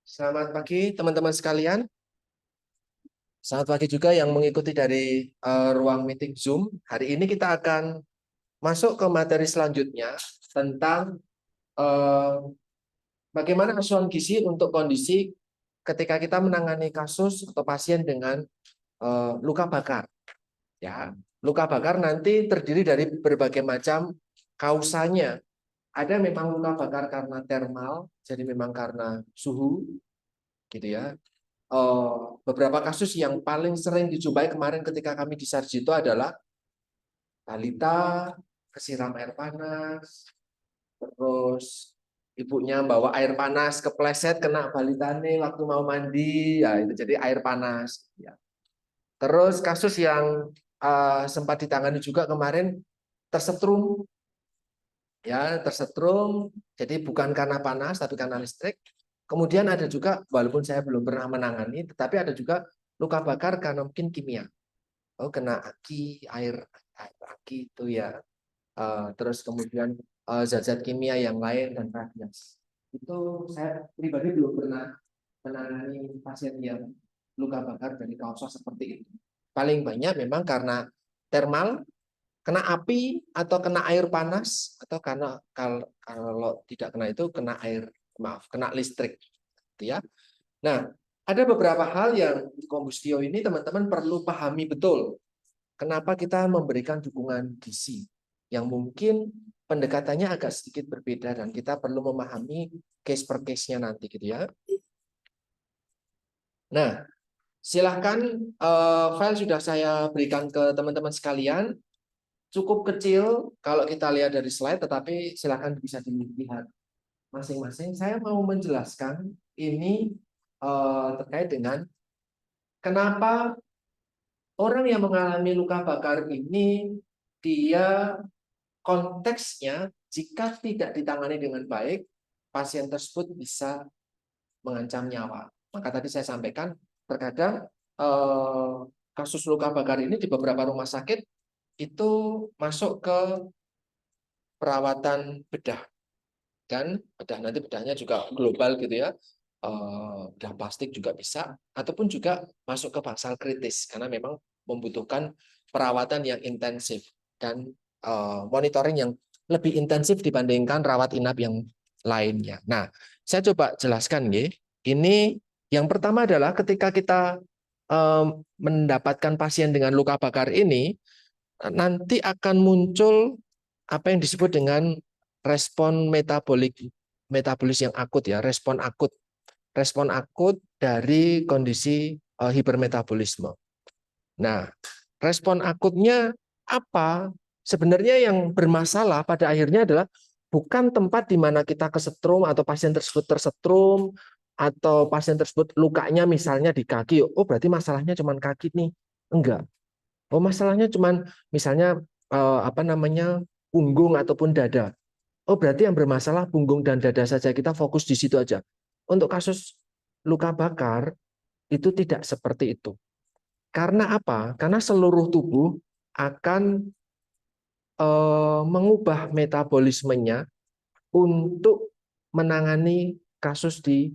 Selamat pagi teman-teman sekalian. Selamat pagi juga yang mengikuti dari ruang meeting Zoom. Hari ini kita akan masuk ke materi selanjutnya tentang eh, bagaimana asuhan gizi untuk kondisi ketika kita menangani kasus atau pasien dengan luka bakar. Ya, luka bakar nanti terdiri dari berbagai macam kausanya. Ada memang luka bakar karena termal, jadi memang karena suhu, gitu ya. Beberapa kasus yang paling sering dijumpai kemarin ketika kami di Sarjito adalah balita kesiram air panas, terus ibunya bawa air panas kepleset kena balitane waktu mau mandi, ya itu jadi air panas. Ya. Terus kasus yang sempat ditangani juga kemarin tersetrum, ya tersetrum, jadi bukan karena panas tapi karena listrik. Kemudian ada juga, walaupun saya belum pernah menangani, tetapi ada juga luka bakar karena mungkin kimia. Oh, kena aki, air aki itu ya. Terus kemudian zat-zat kimia yang lain dan radiasi. Itu saya pribadi belum pernah menangani pasien yang luka bakar dari kausa seperti itu. Paling banyak memang karena termal, kena api atau kena air panas, atau karena kalau tidak kena itu kena air, maaf, kena listrik. Gitu ya. Nah, ada beberapa hal yang di kombustio ini teman-teman perlu pahami betul. Kenapa kita memberikan dukungan gizi yang mungkin pendekatannya agak sedikit berbeda dan kita perlu memahami case per case-nya nanti gitu ya. Nah, silahkan file sudah saya berikan ke teman-teman sekalian. Cukup kecil kalau kita lihat dari slide, tetapi silahkan bisa dilihat masing-masing. Saya mau menjelaskan ini terkait dengan kenapa orang yang mengalami luka bakar ini dia konteksnya jika tidak ditangani dengan baik, pasien tersebut bisa mengancam nyawa. Maka tadi saya sampaikan, terkadang kasus luka bakar ini di beberapa rumah sakit itu masuk ke perawatan bedah, dan nanti bedahnya juga global gitu ya. Bedah plastik juga bisa, ataupun juga masuk ke bangsal kritis karena memang membutuhkan perawatan yang intensif dan monitoring yang lebih intensif dibandingkan rawat inap yang lainnya. Nah, saya coba jelaskan ya. Ini yang pertama adalah ketika kita mendapatkan pasien dengan luka bakar ini, nanti akan muncul apa yang disebut dengan respon metabolis yang akut ya, respon akut dari kondisi hipermetabolisme. Nah, respon akutnya apa? Sebenarnya yang bermasalah pada akhirnya adalah bukan tempat di mana kita kesetrum atau pasien tersebut tersetrum atau pasien tersebut lukanya misalnya di kaki. Oh, berarti masalahnya cuma kaki nih. Enggak. Oh, masalahnya cuma misalnya apa namanya punggung ataupun dada. Oh, berarti yang bermasalah punggung dan dada saja. Kita fokus di situ aja. Untuk kasus luka bakar itu tidak seperti itu. Karena apa? Karena seluruh tubuh akan mengubah metabolismenya untuk menangani kasus di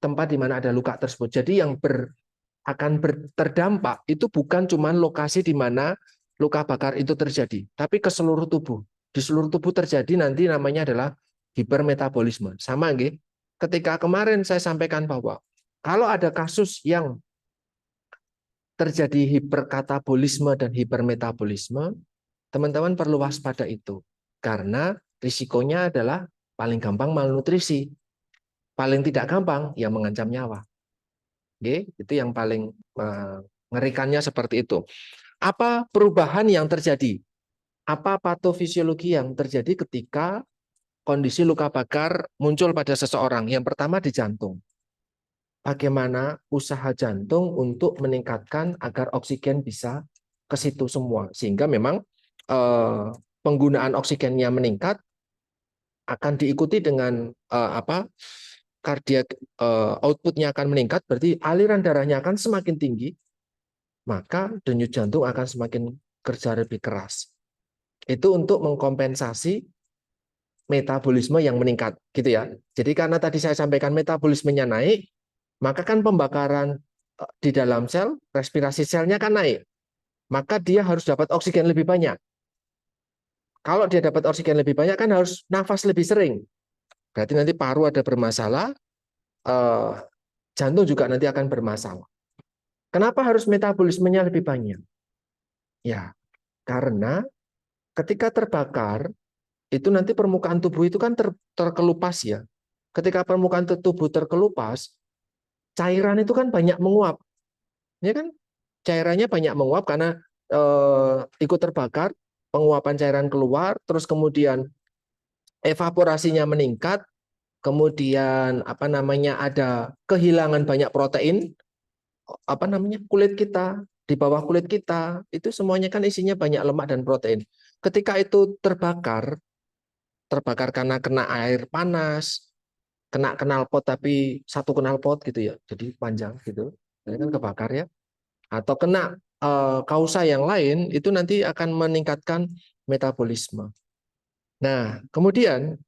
tempat di mana ada luka tersebut. Jadi yang terdampak itu bukan cuma lokasi di mana luka bakar itu terjadi, tapi ke seluruh tubuh. Di seluruh tubuh terjadi nanti namanya adalah hipermetabolisme. Sama nggih? Ketika kemarin saya sampaikan bahwa kalau ada kasus yang terjadi hiperkatabolisme dan hipermetabolisme, teman-teman perlu waspada itu. Karena risikonya adalah paling gampang malnutrisi. Paling tidak gampang, ya mengancam nyawa. Oke, itu yang paling mengerikannya seperti itu. Apa perubahan yang terjadi? Apa patofisiologi yang terjadi ketika kondisi luka bakar muncul pada seseorang? Yang pertama di jantung. Bagaimana usaha jantung untuk meningkatkan agar oksigen bisa ke situ semua, sehingga memang penggunaan oksigennya meningkat, akan diikuti dengan apa, kardiak outputnya akan meningkat, berarti aliran darahnya akan semakin tinggi, maka denyut jantung akan semakin kerja lebih keras. Itu untuk mengkompensasi metabolisme yang meningkat, gitu ya. Jadi karena tadi saya sampaikan metabolismenya naik, maka kan pembakaran di dalam sel, respirasi selnya kan naik. Maka dia harus dapat oksigen lebih banyak. Kalau dia dapat oksigen lebih banyak kan harus nafas lebih sering. Berarti nanti paru ada bermasalah, jantung juga nanti akan bermasalah. Kenapa harus metabolismenya lebih banyak? Ya, karena ketika terbakar, itu nanti permukaan tubuh itu kan terkelupas ya. Ketika permukaan tubuh terkelupas, cairan itu kan banyak menguap. Ya kan? Cairannya banyak menguap karena ikut terbakar, penguapan cairan keluar, terus kemudian evaporasinya meningkat, kemudian apa namanya ada kehilangan banyak protein, apa namanya kulit kita, di bawah kulit kita itu semuanya kan isinya banyak lemak dan protein. Ketika itu terbakar karena kena air panas, kena knalpot tapi satu knalpot gitu ya, jadi panjang gitu, ini kan kebakar ya. Atau kena kausa yang lain itu nanti akan meningkatkan metabolisme. Nah, kemudian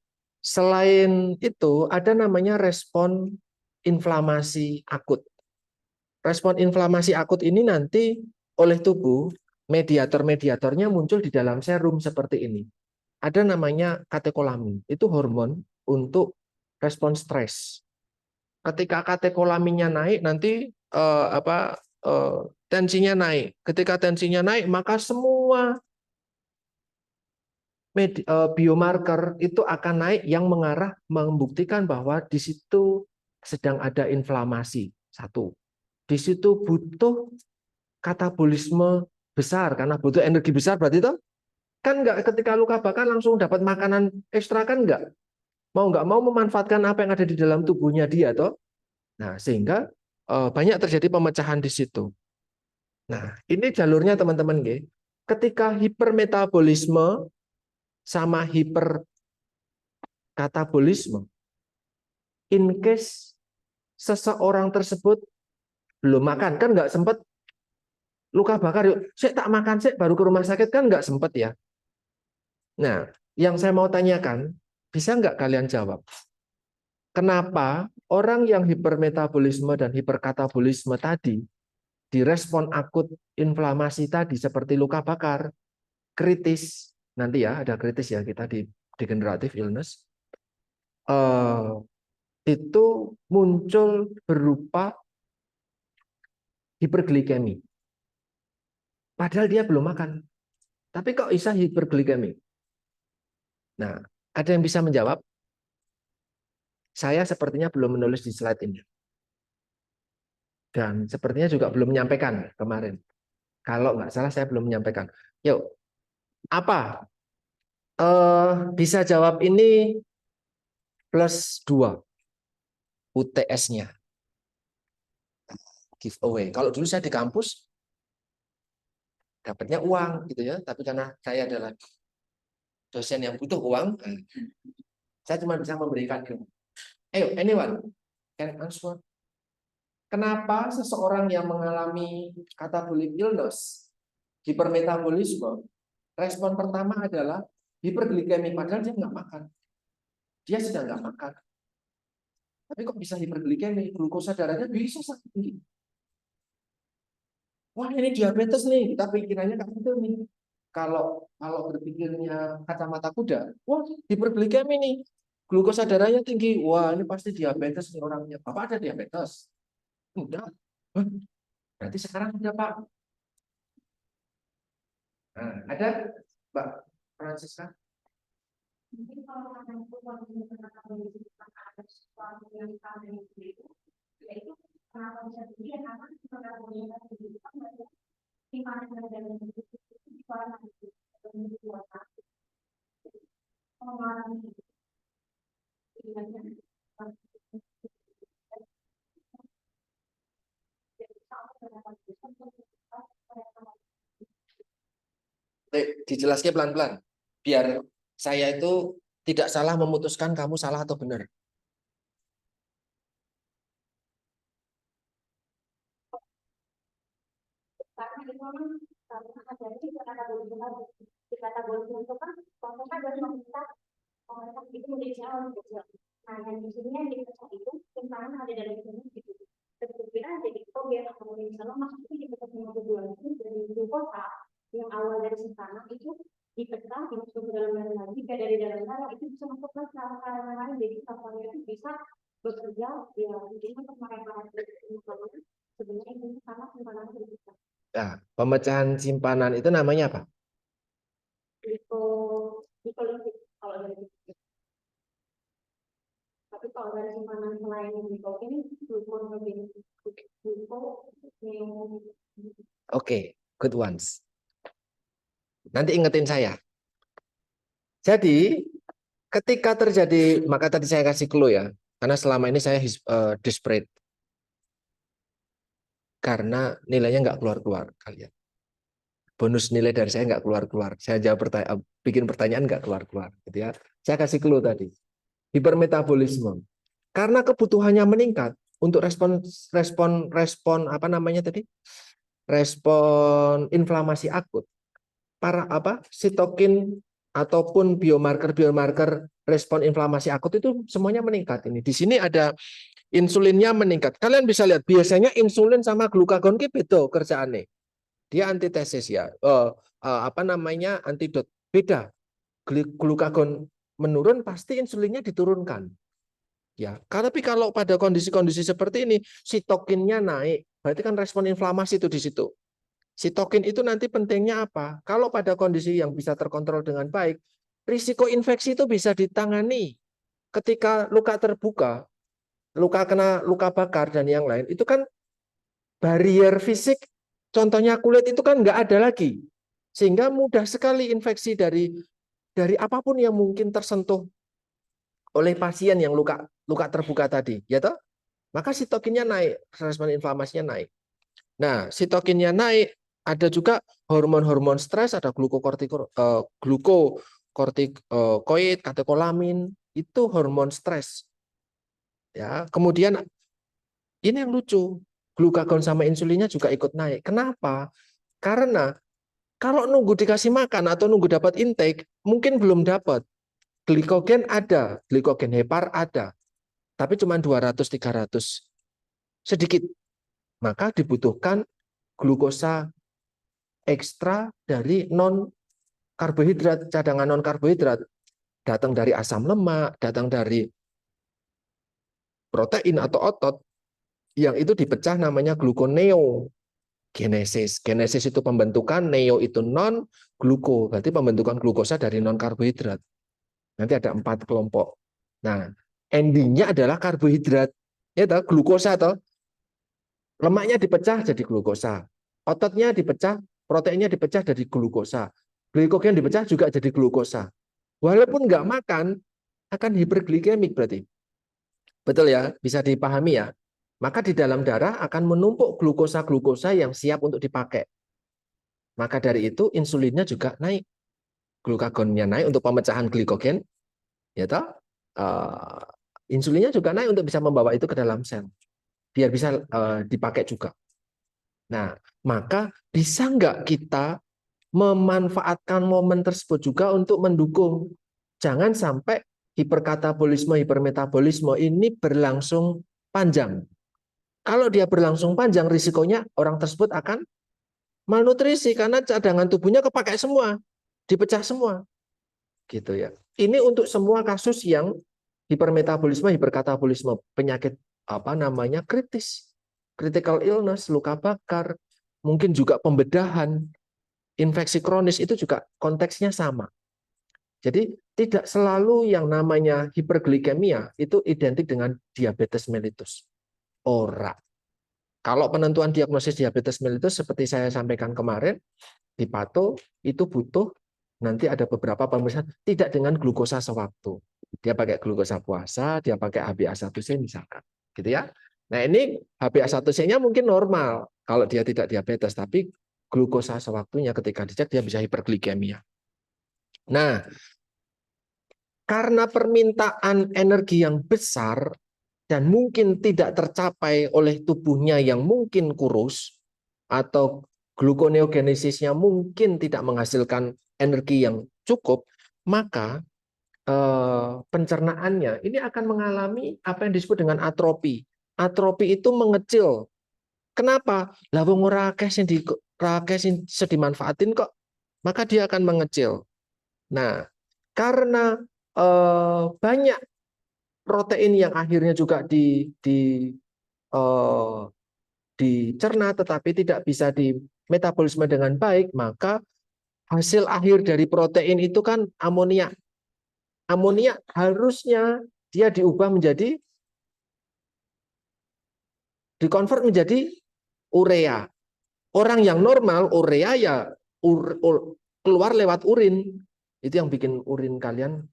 selain itu ada namanya respon inflamasi akut. Respon inflamasi akut ini nanti oleh tubuh, mediator-mediatornya muncul di dalam serum seperti ini. Ada namanya katekolamin, itu hormon untuk respon stres. Ketika katekolaminnya naik, nanti tensinya naik. Ketika tensinya naik, maka semua biomarker itu akan naik yang mengarah membuktikan bahwa di situ sedang ada inflamasi. Satu. Di situ butuh katabolisme besar karena butuh energi besar berarti itu kan enggak ketika luka bakar langsung dapat makanan ekstra kan enggak. Mau nggak mau memanfaatkan apa yang ada di dalam tubuhnya dia toh. Nah, sehingga banyak terjadi pemecahan di situ. Nah, ini jalurnya teman-teman nggih. Ketika hipermetabolisme sama hiperkatabolisme, in case seseorang tersebut belum makan, kan nggak sempat luka bakar, yuk, saya tak makan, saya baru ke rumah sakit, kan nggak sempat ya. Nah, yang saya mau tanyakan, bisa nggak kalian jawab? Kenapa orang yang hipermetabolisme dan hiperkatabolisme tadi, di respon akut inflamasi tadi seperti luka bakar, kritis, nanti ya ada kritis ya kita di degenerative illness, itu muncul berupa hiperglikemi. Padahal dia belum makan. Tapi kok bisa hiperglikemi? Nah, ada yang bisa menjawab? Saya sepertinya belum menulis di slide ini. Dan sepertinya juga belum menyampaikan kemarin. Kalau nggak salah saya belum menyampaikan. Yuk, apa? Bisa jawab ini +2 UTS-nya. Giveaway. Kalau dulu saya di kampus, dapatnya uang gitu ya. Tapi karena saya adalah dosen yang butuh uang, saya cuma bisa memberikan ilmu. Ayo, anyone can answer. Kenapa seseorang yang mengalami catabolic illness, hipermetabolisme, respon pertama adalah hiperglikemi, padahal dia nggak makan. Dia sedang nggak makan. Tapi kok bisa hiperglikemi? Glukosa darahnya bisa sangat tinggi. Wah, ini diabetes nih. Kita pikirannya kayak gitu nih. Kalau kalau berpikirnya kacamata kuda, wah hiperglikemi nih. Glukosa darahnya tinggi. Wah, ini pasti diabetes nih orangnya. Bapak ada diabetes? Enggak. Hah, berarti sekarang ada Pak. Nah, ada Mbak Francisca? Mungkin kalau ada yaitu kenapa bisa tinggi karena dijelaskan pelan-pelan biar saya itu tidak salah memutuskan kamu salah atau benar. Karena itu memang karena ada di kata-kata itu kan konteksnya dari komunitas itu menjadi jalan gitu. Nah, dan di sini yang dipecah itu tentang ada dalam sini gitu. dari simpanan itu dipecah dimasuk ke dalam darah lagi, dari dalam darah itu bisa masuk ke sel-sel lain, jadi sel-selnya itu bisa bekerja ya jadi untuk mereparasi sebenarnya ini sama simpanan berbeda. Nah, pemecahan simpanan itu namanya apa? Glikolisit kalau dari itu. Tapi kalau dari simpanan selain glikogen, Oke, good ones. Nanti ingetin saya. Jadi, ketika terjadi, maka tadi saya kasih clue ya, karena selama ini saya desperate. Karena nilainya nggak keluar-keluar kalian. Bonus nilai dari saya nggak keluar-keluar. Saya jawab bikin pertanyaan nggak keluar-keluar. Gitu ya. Saya kasih clue tadi. Hipermetabolisme. Karena kebutuhannya meningkat untuk respon apa namanya tadi? Respon inflamasi akut. Para sitokin ataupun biomarker respon inflamasi akut itu semuanya meningkat ini. Di sini ada insulinnya meningkat. Kalian bisa lihat biasanya insulin sama glukagon ki beda kerjaannya. Dia antitesis ya. Antidot. Beda. Glukagon menurun pasti insulinnya diturunkan. Ya, tapi kalau pada kondisi-kondisi seperti ini sitokinnya naik, berarti kan respon inflamasi itu di situ. Sitokin itu nanti pentingnya apa? Kalau pada kondisi yang bisa terkontrol dengan baik, risiko infeksi itu bisa ditangani. Ketika luka terbuka, luka bakar dan yang lain, itu kan barrier fisik, contohnya kulit itu kan nggak ada lagi. Sehingga mudah sekali infeksi dari apapun yang mungkin tersentuh oleh pasien yang luka terbuka tadi, ya toh? Maka sitokinnya naik, respon inflamasinya naik. Nah, sitokinnya naik, ada juga hormon-hormon stres, ada glukokortikoid, katekolamin, itu hormon stres. Ya, kemudian ini yang lucu, glukagon sama insulinnya juga ikut naik. Kenapa? Karena kalau nunggu dikasih makan atau nunggu dapat intake, mungkin belum dapat. Glikogen ada, glikogen hepar ada, tapi cuma 200-300. Sedikit. Maka dibutuhkan glukosa ekstra dari non karbohidrat, cadangan non karbohidrat, datang dari asam lemak, datang dari protein atau otot, yang itu dipecah namanya gluconeogenesis. Genesis itu pembentukan, neo itu non, gluko, berarti pembentukan glukosa dari non karbohidrat. Nanti ada 4 kelompok. Nah, endingnya adalah karbohidrat, ya toh, glukosa toh. Lemaknya dipecah jadi glukosa, ototnya dipecah, proteinnya dipecah jadi glukosa, glikogen dipecah juga jadi glukosa. Walaupun nggak makan, akan hiperglikemik berarti. Betul ya, bisa dipahami ya. Maka di dalam darah akan menumpuk glukosa-glukosa yang siap untuk dipakai. Maka dari itu insulinnya juga naik. Glukagonnya naik untuk pemecahan glikogen, ya toh? Insulinnya juga naik untuk bisa membawa itu ke dalam sel. Biar bisa dipakai juga. Nah, maka bisa nggak kita memanfaatkan momen tersebut juga untuk mendukung. Jangan sampai hiperkatabolisme, hipermetabolisme ini berlangsung panjang. Kalau dia berlangsung panjang, risikonya orang tersebut akan malnutrisi karena cadangan tubuhnya kepakai semua, dipecah semua. Gitu ya. Ini untuk semua kasus yang hipermetabolisme, hiperkatabolisme, penyakit kritis, critical illness, luka bakar, mungkin juga pembedahan, infeksi kronis itu juga konteksnya sama. Jadi tidak selalu yang namanya hiperglikemia itu identik dengan diabetes mellitus. Ora. Kalau penentuan diagnosis diabetes mellitus seperti saya sampaikan kemarin, di pato itu butuh nanti ada beberapa pemeriksaan tidak dengan glukosa sewaktu. Dia pakai glukosa puasa, dia pakai HbA1c misalkan. Gitu ya. Nah, ini HbA1c-nya mungkin normal kalau dia tidak diabetes, tapi glukosa sewaktunya ketika dicek dia bisa hiperglikemia. Nah, karena permintaan energi yang besar dan mungkin tidak tercapai oleh tubuhnya yang mungkin kurus atau gluconeogenesisnya mungkin tidak menghasilkan energi yang cukup, maka pencernaannya ini akan mengalami apa yang disebut dengan atropi. Atropi itu mengecil. Kenapa? Lah wong ora akeh sing dimanfaatin kok. maka dia akan mengecil. Nah, karena banyak protein yang akhirnya juga eh, dicerna tetapi tidak bisa di metabolisme dengan baik, maka hasil akhir dari protein itu kan amoniak. Amoniak harusnya dia diubah menjadi dikonvert menjadi urea. Orang yang normal urea ya keluar lewat urin. Itu yang bikin urin kalian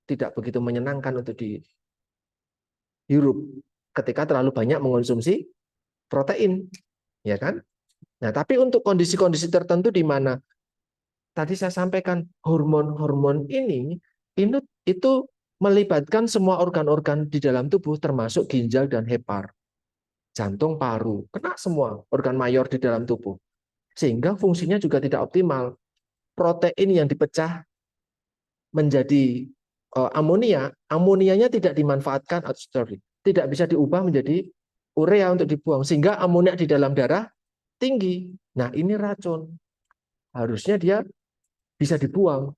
tidak begitu menyenangkan untuk dihirup ketika terlalu banyak mengonsumsi protein, ya kan? Nah, tapi untuk kondisi-kondisi tertentu di mana tadi saya sampaikan hormon-hormon ini itu melibatkan semua organ-organ di dalam tubuh termasuk ginjal dan hepar, jantung, paru, kena semua organ mayor di dalam tubuh. Sehingga fungsinya juga tidak optimal. Protein yang dipecah menjadi amonia, amonianya tidak dimanfaatkan, tidak bisa diubah menjadi urea untuk dibuang, sehingga amonia di dalam darah tinggi. Nah, ini racun. Harusnya dia bisa dibuang.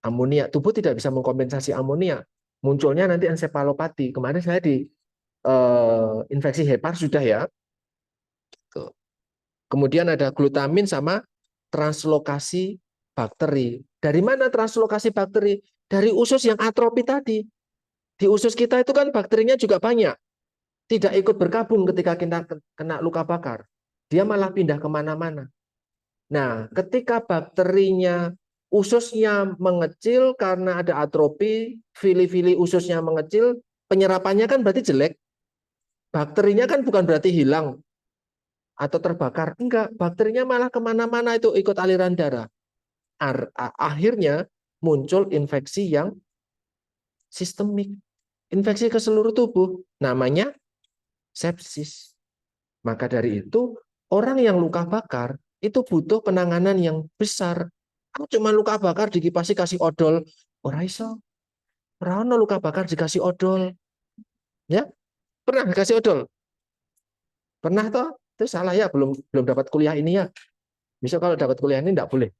Amonia, tubuh tidak bisa mengkompensasi amonia. Munculnya nanti ensefalopati. Kemarin saya di infeksi hepar sudah ya. Kemudian ada glutamin sama translokasi bakteri. Dari mana translokasi bakteri? Dari usus yang atrofi tadi. Di usus kita itu kan bakterinya juga banyak. Tidak ikut berkabung ketika kita kena luka bakar. Dia malah pindah kemana-mana. Nah, ketika bakterinya ususnya mengecil karena ada atrofi, fili-fili ususnya mengecil, penyerapannya kan berarti jelek. Bakterinya kan bukan berarti hilang atau terbakar. Enggak, bakterinya malah kemana-mana itu ikut aliran darah. Akhirnya muncul infeksi yang sistemik. Infeksi ke seluruh tubuh. Namanya sepsis. Maka dari itu, orang yang luka bakar itu butuh penanganan yang besar. Aku cuma luka bakar dikipasi kasih odol. Ora iso. Ora ono luka bakar dikasih odol. Ya, pernah dikasih odol? Pernah toh? Itu salah ya, belum belum dapat kuliah ini ya. Bisa kalau dapat kuliah ini enggak boleh.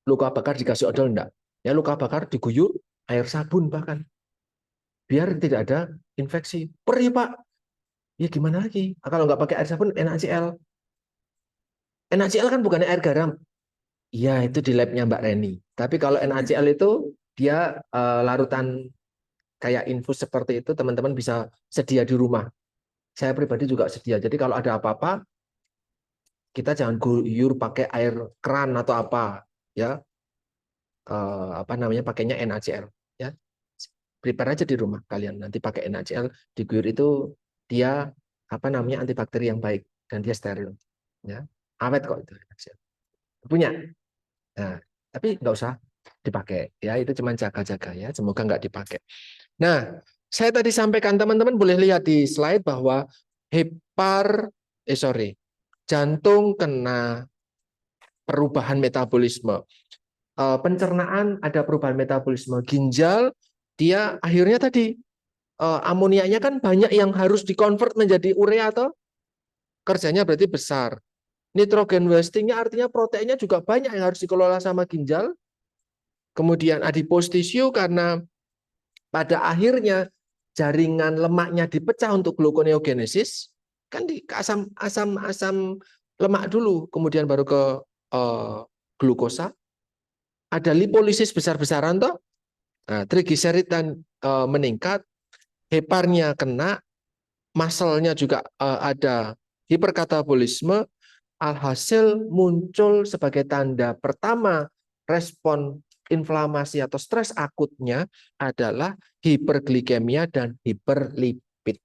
Luka bakar dikasih odol enggak. Ya luka bakar diguyur air sabun bahkan. Biar tidak ada infeksi. Perih Pak. Ya gimana lagi? Kalau nggak pakai air sabun NaCl. NaCl kan bukan air garam. Iya, itu di labnya Mbak Reni. Tapi kalau NaCl itu dia larutan kayak infus seperti itu, teman-teman bisa sedia di rumah. Saya pribadi juga sedia. Jadi kalau ada apa-apa, kita jangan guyur pakai air keran atau apa, ya. Apa namanya? Pakainya NaCl, ya. Prepare aja di rumah kalian. Nanti pakai NaCl, diguyur itu dia apa namanya antibakteri yang baik dan dia steril, ya. Awet kok itu NaCl. Punya. Nah, tapi nggak usah dipakai ya, itu cuma jaga-jaga ya, semoga nggak dipakai. Nah, saya tadi sampaikan teman-teman boleh lihat di slide bahwa jantung kena perubahan metabolisme, pencernaan ada perubahan metabolisme, ginjal dia akhirnya tadi amoniaknya kan banyak yang harus dikonvert menjadi urea atau kerjanya berarti besar. Nitrogen wasting-nya artinya proteinnya juga banyak yang harus dikelola sama ginjal. Kemudian adipose tissue karena pada akhirnya jaringan lemaknya dipecah untuk gluconeogenesis, kan di asam lemak dulu, kemudian baru ke glukosa. Ada lipolisis besar-besaran toh. Nah, trigliserid dan meningkat, heparnya kena, muscle-nya juga ada hiperkatabolisme. Alhasil muncul sebagai tanda pertama respon inflamasi atau stres akutnya adalah hiperglikemia dan hiperlipid.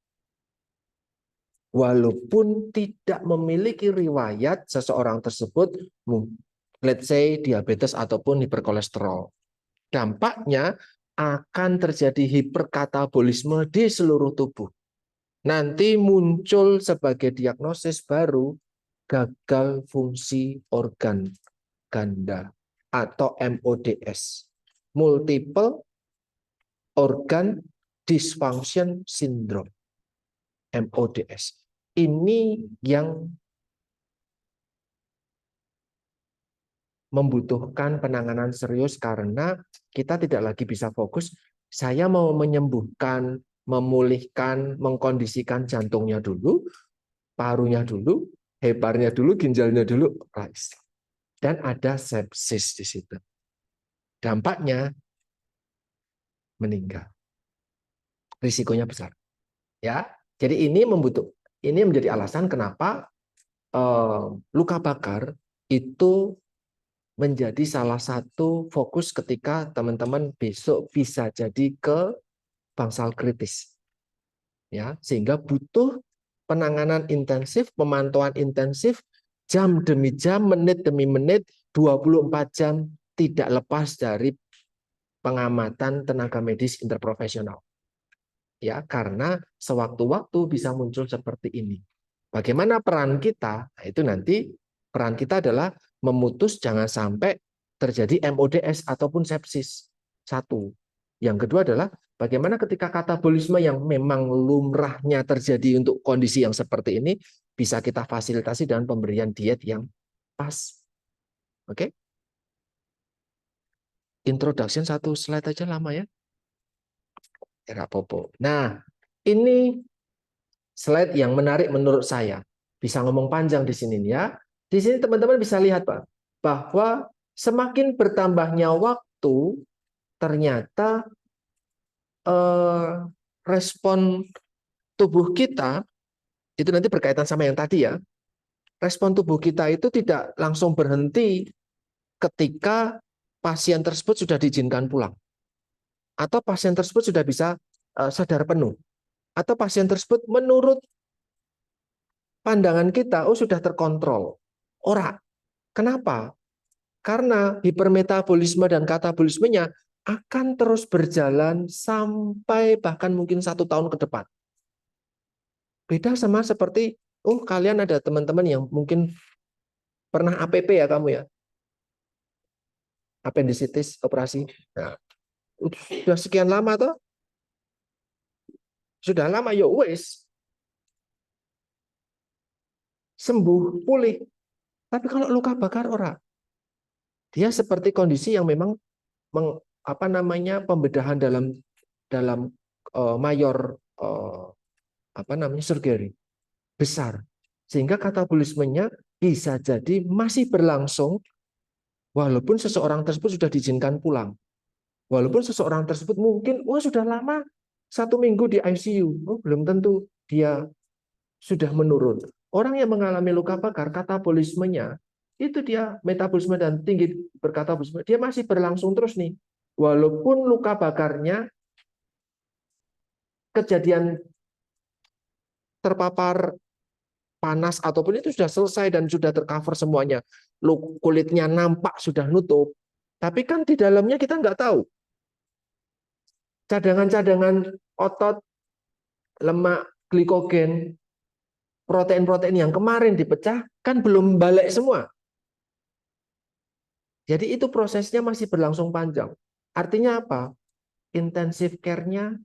Walaupun tidak memiliki riwayat seseorang tersebut, let's say diabetes ataupun hiperkolesterol. Dampaknya akan terjadi hiperkatabolisme di seluruh tubuh. Nanti muncul sebagai diagnosis baru gagal fungsi organ ganda atau MODS, multiple organ dysfunction syndrome, MODS. Ini yang membutuhkan penanganan serius karena kita tidak lagi bisa fokus. Saya mau menyembuhkan, memulihkan, mengkondisikan jantungnya dulu, parunya dulu, heparnya dulu, ginjalnya dulu, dan ada sepsis di situ. Dampaknya meninggal. Risikonya besar. Ya, jadi ini menjadi alasan kenapa luka bakar itu menjadi salah satu fokus ketika teman-teman besok bisa jadi ke bangsal kritis. Ya, sehingga butuh penanganan intensif, pemantauan intensif jam demi jam, menit demi menit, 24 jam tidak lepas dari pengamatan tenaga medis interprofesional. Ya, karena sewaktu-waktu bisa muncul seperti ini. Bagaimana peran kita? Nah, itu nanti peran kita adalah memutus jangan sampai terjadi MODS ataupun sepsis. Satu. Yang kedua adalah bagaimana ketika katabolisme yang memang lumrahnya terjadi untuk kondisi yang seperti ini bisa kita fasilitasi dengan pemberian diet yang pas. Oke? Introduction satu slide aja lama ya. Era Popo. Nah, ini slide yang menarik menurut saya. Bisa ngomong panjang di sini ya. Di sini teman-teman bisa lihat Pak, bahwa semakin bertambahnya waktu, ternyata respon tubuh kita, itu nanti berkaitan sama yang tadi ya, respon tubuh kita itu tidak langsung berhenti ketika pasien tersebut sudah diizinkan pulang. Atau pasien tersebut sudah bisa sadar penuh. Atau pasien tersebut menurut pandangan kita, oh sudah terkontrol. Ora. Kenapa? Karena hipermetabolisme dan katabolismenya akan terus berjalan sampai bahkan mungkin 1 tahun ke depan. Beda sama seperti, oh kalian ada teman-teman yang mungkin pernah APP ya kamu ya? Appendicitis operasi. Nah, sudah sekian lama toh? Sudah lama ya wes. Sembuh, pulih. Tapi kalau luka bakar ora. Dia seperti kondisi yang memang pembedahan dalam mayor surgery besar, sehingga katabolismenya bisa jadi masih berlangsung walaupun seseorang tersebut sudah diizinkan pulang, walaupun seseorang tersebut mungkin sudah lama 1 minggu di ICU, belum tentu dia sudah menurun. Orang yang mengalami luka bakar, katabolismenya itu dia metabolisme dan tinggi berkatabolisme, dia masih berlangsung terus nih, walaupun luka bakarnya kejadian terpapar panas ataupun itu sudah selesai dan sudah tercover semuanya, kulitnya nampak sudah nutup, tapi kan di dalamnya kita nggak tahu cadangan-cadangan otot, lemak, glikogen, protein-protein yang kemarin dipecah kan belum balik semua. Jadi itu prosesnya masih berlangsung panjang. Artinya apa? Intensive care-nya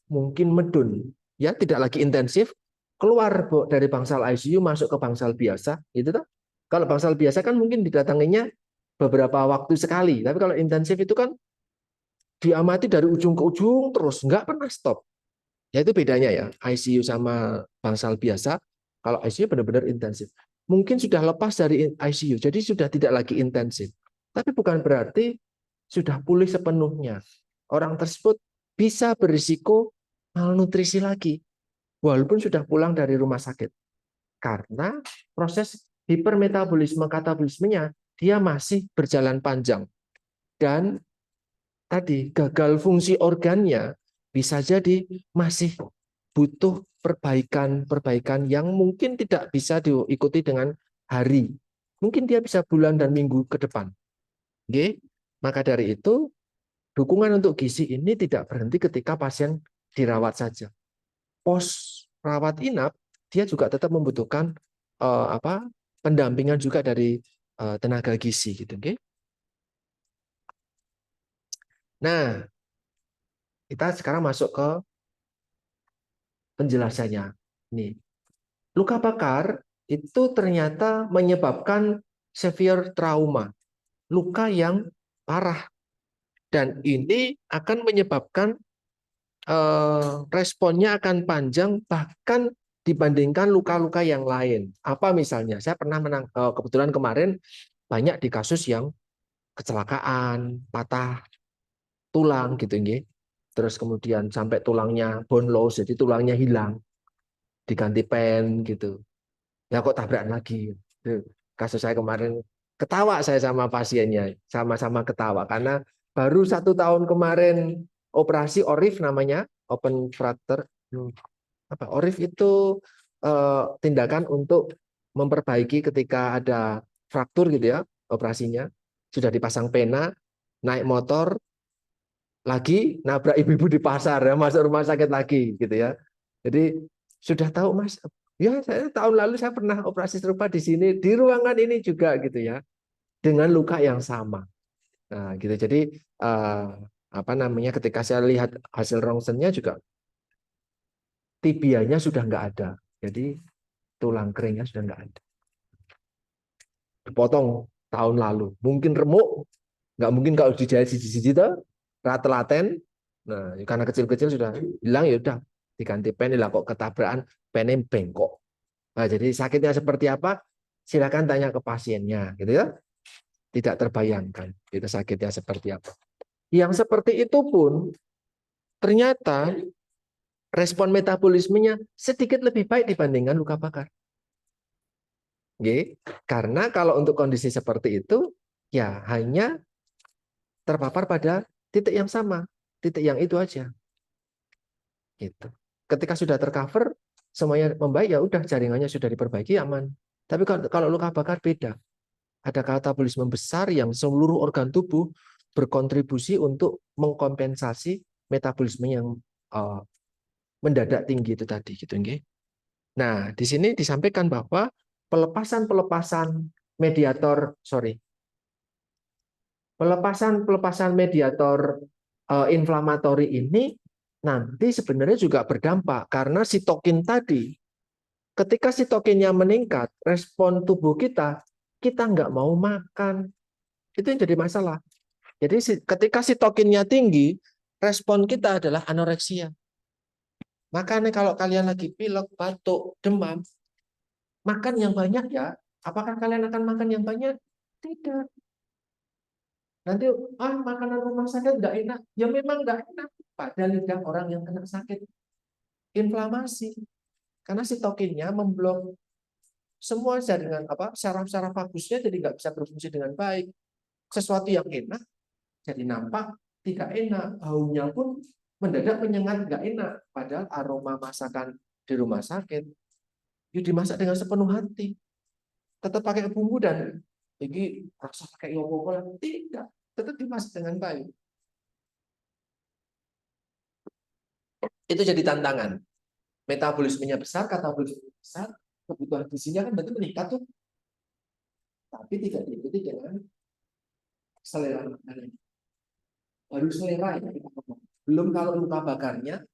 mungkin medun, ya tidak lagi intensif, keluar dari bangsal ICU masuk ke bangsal biasa, gitu toh. Kalau bangsal biasa kan mungkin didatanginya beberapa waktu sekali, tapi kalau intensif itu kan diamati dari ujung ke ujung terus, nggak pernah stop. Ya itu bedanya ya, ICU sama bangsal biasa. Kalau ICU benar-benar intensif. Mungkin sudah lepas dari ICU, jadi sudah tidak lagi intensif. Tapi bukan berarti sudah pulih sepenuhnya. Orang tersebut bisa berisiko malnutrisi lagi, walaupun sudah pulang dari rumah sakit. Karena proses hipermetabolisme katabolismenya dia masih berjalan panjang. Dan tadi gagal fungsi organnya bisa jadi masih butuh perbaikan yang mungkin tidak bisa diikuti dengan hari. Mungkin dia bisa bulan dan minggu ke depan. Oke? Maka dari itu, dukungan untuk gizi ini tidak berhenti ketika pasien dirawat saja. Pos rawat inap, dia juga tetap membutuhkan pendampingan juga dari tenaga gizi. Gitu, oke? Nah, kita sekarang masuk ke penjelasannya. Nih, luka bakar itu ternyata menyebabkan severe trauma. luka yang parah. Dan ini akan menyebabkan responnya akan panjang bahkan dibandingkan luka-luka yang lain. Apa misalnya? Saya pernah kebetulan kemarin banyak di kasus yang kecelakaan, patah tulang gitu nggih. Terus kemudian sampai tulangnya bone loss, jadi tulangnya hilang, diganti pen gitu. Ya kok tabrakan lagi. Itu kasus saya kemarin, ketawa saya sama pasiennya, sama-sama ketawa karena baru 1 tahun kemarin operasi ORIF namanya, open fracture. Apa ORIF itu tindakan untuk memperbaiki ketika ada fraktur gitu ya, operasinya. Sudah dipasang pena, naik motor lagi nabrak ibu-ibu di pasar ya, masuk rumah sakit lagi gitu ya. Jadi sudah tahu Mas, ya saya tahun lalu saya pernah operasi serupa di sini, di ruangan ini juga gitu ya, dengan luka yang sama. Nah, gitu. Jadi apa namanya, ketika saya lihat hasil rongsennya juga tibianya sudah nggak ada. Jadi tulang keringnya sudah nggak ada. Dipotong tahun lalu. Mungkin remuk, nggak mungkin kalau dijahit siji-siji itu telaten. Nah, karena kecil-kecil sudah hilang, ya udah diganti pen. Lah kok ketabrakan pennya bengkok. Nah, jadi sakitnya seperti apa? Silakan tanya ke pasiennya, gitu ya. Tidak terbayangkan itu sakitnya seperti apa. Yang seperti itu pun ternyata respon metabolismenya sedikit lebih baik dibandingkan luka bakar. Karena kalau untuk kondisi seperti itu, ya hanya terpapar pada titik yang sama, titik yang itu aja. Gitu. Ketika sudah tercover, semuanya membaik, ya udah jaringannya sudah diperbaiki, aman. Tapi kalau luka bakar beda. Ada katabolisme besar yang seluruh organ tubuh berkontribusi untuk mengkompensasi metabolisme yang mendadak tinggi itu tadi, gitu, nggih. Nah, di sini disampaikan bahwa pelepasan mediator inflamatori ini nanti sebenarnya juga berdampak karena sitokin tadi. Ketika sitokinnya meningkat, respon tubuh kita nggak mau makan. Itu yang jadi masalah. Jadi ketika sitokinnya tinggi, respon kita adalah anoreksia. Makanya kalau kalian lagi pilek, batuk, demam, makan yang banyak ya. Apakah kalian akan makan yang banyak? Tidak. Nanti, makanan rumah sakit nggak enak. Ya memang nggak enak. Pada lidah orang yang kena sakit inflamasi. Karena sitokinnya memblok semua jaringan saraf-saraf vagusnya, jadi nggak bisa berfungsi dengan baik. Sesuatu yang enak jadi nampak tidak enak. Baunya pun mendadak menyengat, nggak enak. Padahal aroma masakan di rumah sakit itu dimasak dengan sepenuh hati. Tetap pakai bumbu dan ini rasa kayak yopo tidak, tetap dimasak dengan baik. Itu jadi tantangan. Metabolismenya besar, katabolismenya besar, kebutuhan gizinya kan betul meningkat tuh, tapi tidak diikuti dengan selera makanan. Baru selera ya kita ngomong. Belum kalau luka bakarnya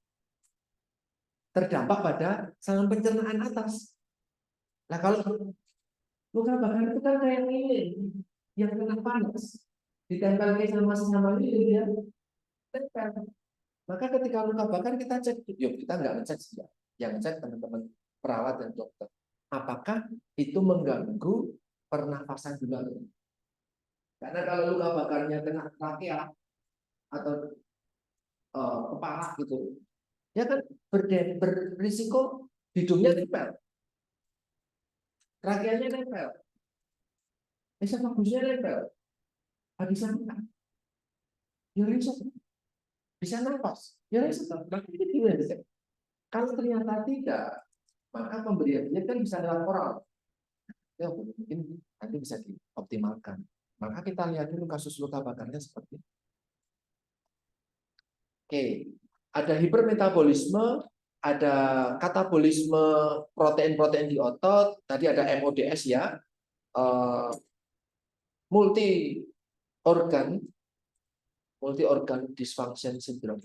terdampak pada saluran pencernaan atas. Nah kalau luka bakar itu kan kayak ini, yang kena panas, ditempel sama sesama lilin dia tempel. Maka ketika luka bakar kita cek, yuk kita nggak ngecek sih ya, yang ngecek teman-teman perawat dan dokter. Apakah itu mengganggu pernafasan juga? Karena kalau luka bakarnya kena trachea atau kepala gitu, ya kan berisiko hidungnya nempel, tracheanya nempel, esopagusnya nempel, bisa makan, ya riset, bisa nafas, ya riset. Kalau ternyata tidak, maka pemberiannya kan bisa lewat oral. Ya mungkin nanti bisa dioptimalkan. Maka kita lihat dulu kasus luka bakarnya seperti itu. Oke, ada hipermetabolisme, ada katabolisme protein-protein di otot, tadi ada MODS ya, multi organ dysfunction syndrome,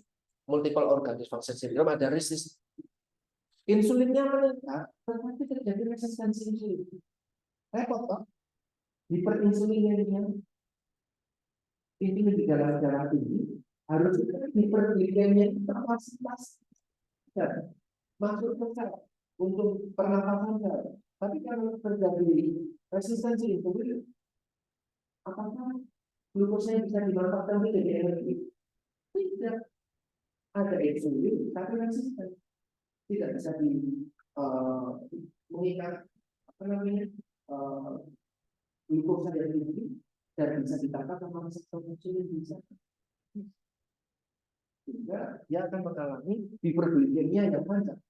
multiple organ dysfunction syndrome, ada resist. Insulinnya meningkat, tetapi terjadi resistensi insulin. Repot, Pak. Hiperinsulinemianya. ini gejala-gejala tinggi, harus hiperglikemia itu kapasitas masuk ke sel untuk pernapasan sel. Tapi kalau terjadi resistensi insulin, apakah glukosa yang bisa dimanfaatkan menjadi energi? Tidak. Ada insulin tapi resisten, tidak bisa mengikat apa namanya glukosa yang tinggi dan bisa ditangkap sama reseptor insulin bisa. Sehingga dia akan mengalami hiperglikemia yang panjang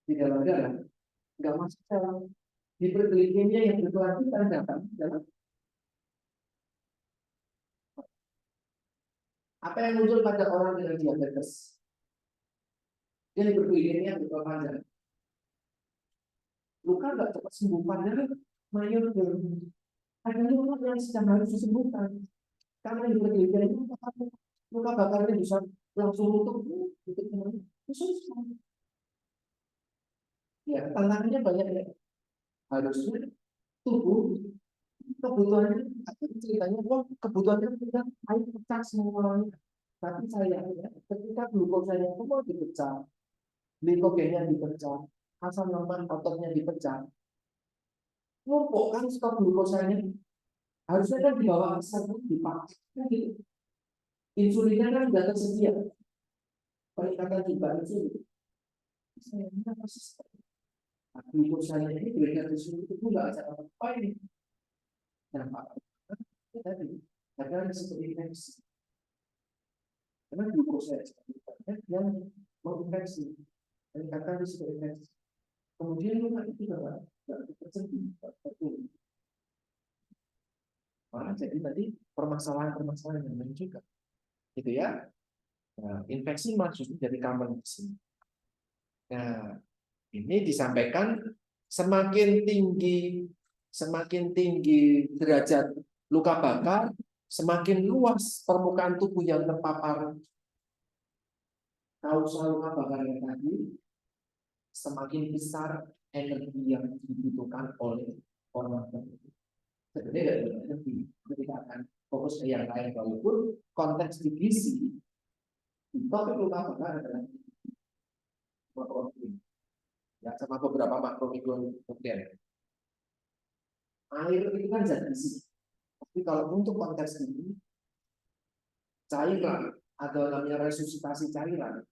di dalam darah, nggak masuk dalam hiperglikemia yang berkelanjutan datang dalam apa yang muncul pada orang dengan diabetes. Dia hiperglikemia berkelanjutan. Luka nggak cepat sembuh padahal mayor ada luka yang sedang harus disembuhkan karena hiperglikemia luka bakarnya bisa langsung tutup susah. Ya, tantangannya banyak ya. Harusnya tubuh kebutuhannya, ceritanya kebutuhannya tidak air pecah semuanya. Tapi sayangnya ketika glukosanya semua dipecah, glikogenya dipecah, asam lemak ototnya dipecah, numpuk kan stok glukosanya. Harusnya kan dibawa ke sel dipakai kan gitu. Insulinnya kan sudah tersedia, peningkatan jumlah insulin. Sayangnya masih glukosanya ini beredar di seluruh tubuh nggak ada apa-apa ini. Dampak tadi ada risiko infeksi. Karena glukosa yang menginfeksi, meningkatkan risiko infeksi. Kemudian luka itu juga nggak terjadi. Malah jadi tadi permasalahan-permasalahan yang lain juga, gitu ya. Nah, infeksi maksudnya jadi common di sini. Nah, ini disampaikan semakin tinggi derajat luka bakar, semakin luas permukaan tubuh yang terpapar kausal luka bakar yang tadi, semakin besar energi yang dibutuhkan oleh orang tersebut. Sebenarnya energi, kita akan fokus ke yang lain, walaupun konteks di gizi, topik luka bakar adalah makronutrien, ya, sama beberapa makronutrien. Air itu kan zat gizi. Tapi kalau untuk konteks ini, cairan atau namanya resusitasi cairan,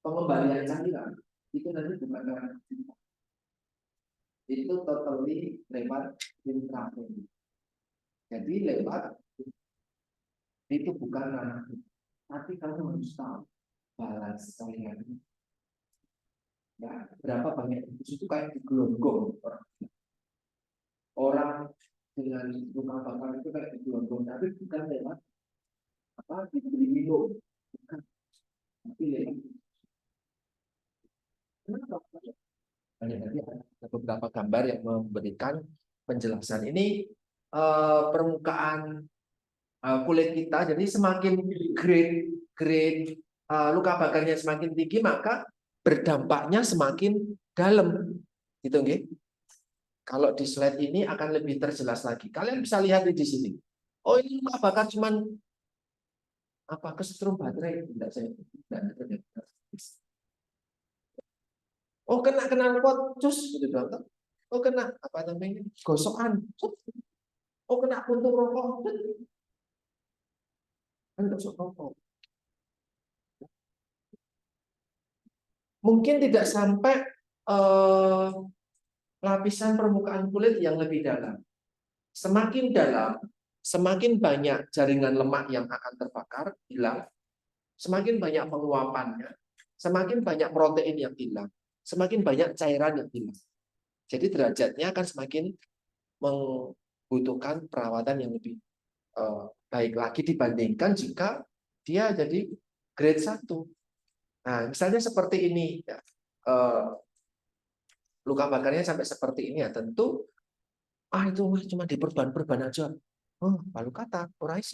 pengembalian cairan, itu nanti bukan karena kita. Itu totally lewat intravenous. Jadi lewat itu bukan ranah kita. Tapi kamu harus tahu balas cairan. Ya, berapa banyak itu kayak digelonggong orang dengan luka bakar itu kayak digelonggong, tapi bukan lewat apa diberi minum, bukan, tapi lewat. Kenapa? Banyak tadi ada beberapa gambar yang memberikan penjelasan. Ini permukaan kulit kita, jadi semakin grade luka bakarnya semakin tinggi, maka berdampaknya semakin dalam, gitu nggih. Kalau di slide ini akan lebih terjelas lagi. Kalian bisa lihat di sini. Oh, ini luka bakar cuman apa kesetrum baterai? Tidak, saya tidak. Oh, kena knalpot, cus gitu dong. Oh, kena apa namanya? Gosokan. Oh, kena puntung rokok. Kan gosok rokok. Mungkin tidak sampai lapisan permukaan kulit yang lebih dalam. Semakin dalam, semakin banyak jaringan lemak yang akan terbakar, hilang. Semakin banyak penguapannya, semakin banyak protein yang hilang, semakin banyak cairan yang hilang. Jadi derajatnya akan semakin membutuhkan perawatan yang lebih baik lagi dibandingkan jika dia jadi grade 1. Nah, misalnya seperti ini, ya, luka bakarnya sampai seperti ini, ya tentu itu cuma diperban-perban aja. Oh, lalu kata orang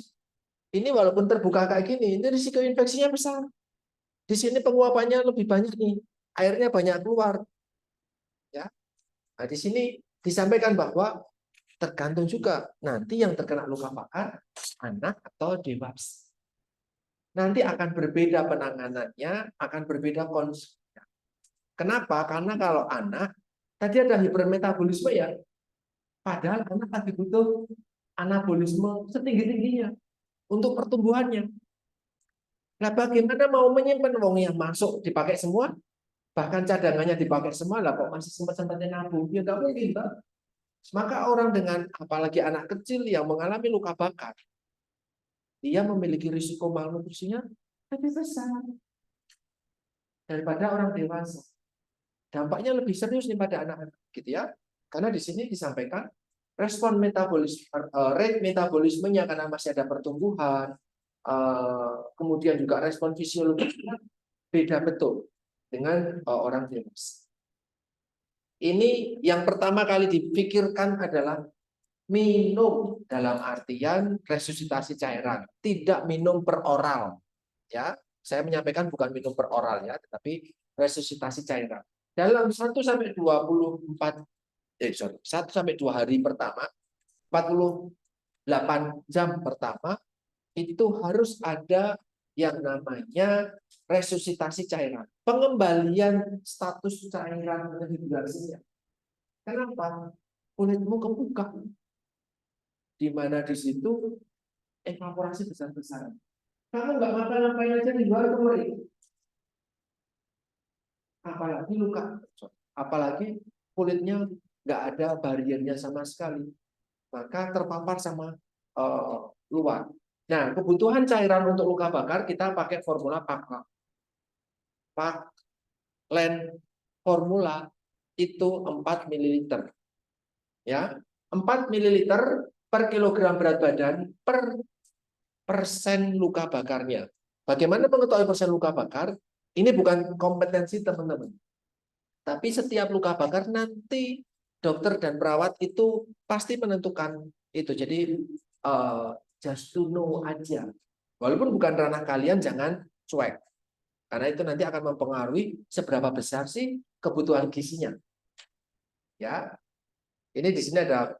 ini walaupun terbuka kayak gini, ini risiko infeksinya besar. Di sini penguapannya lebih banyak nih, airnya banyak keluar. Ya, nah, di sini disampaikan bahwa tergantung juga nanti yang terkena luka bakar anak atau dewasa. Nanti akan berbeda penanganannya, akan berbeda konsepnya. Kenapa? Karena kalau anak, tadi ada hipermetabolisme ya, padahal anak lagi butuh anabolisme setinggi-tingginya untuk pertumbuhannya. Nah, bagaimana mau menyimpan wong yang masuk dipakai semua, bahkan cadangannya dipakai semua, lah kok masih sempat-sempatnya nabung? Ya nggak mungkin, Pak. Maka orang dengan, apalagi anak kecil yang mengalami luka bakar, dia memiliki risiko malnutrisinya lebih besar daripada orang dewasa. Dampaknya lebih serius nih pada anak-anak, gitu ya. Karena di sini disampaikan respon metabolisme, rate metabolismenya karena masih ada pertumbuhan, kemudian juga respon fisiologisnya beda betul dengan orang dewasa. Ini yang pertama kali dipikirkan adalah minum dalam artian resusitasi cairan, tidak minum per oral. Ya, saya menyampaikan bukan minum per oral ya, tetapi resusitasi cairan. Dalam 1 sampai 24 1 sampai 2 hari pertama, 48 jam pertama itu harus ada yang namanya resusitasi cairan, pengembalian status cairan hidrasinya. Kenapa? Kulitmu kebuka, di mana di situ evaporasi besar-besaran. Kamu nggak ngapa-ngapain aja di luar kemarin, apalagi luka, apalagi kulitnya nggak ada bariernya sama sekali, maka terpapar sama luar. Nah, kebutuhan cairan untuk luka bakar kita pakai formula Paklen formula itu 4 ml. Ya, 4 ml per kilogram berat badan per persen luka bakarnya. Bagaimana mengetahui persen luka bakar? Ini bukan kompetensi teman-teman. Tapi setiap luka bakar nanti dokter dan perawat itu pasti menentukan itu. Jadi just to know aja. Walaupun bukan ranah kalian, jangan cuek. Karena itu nanti akan mempengaruhi seberapa besar sih kebutuhan gizinya. Ya, ini di sini ada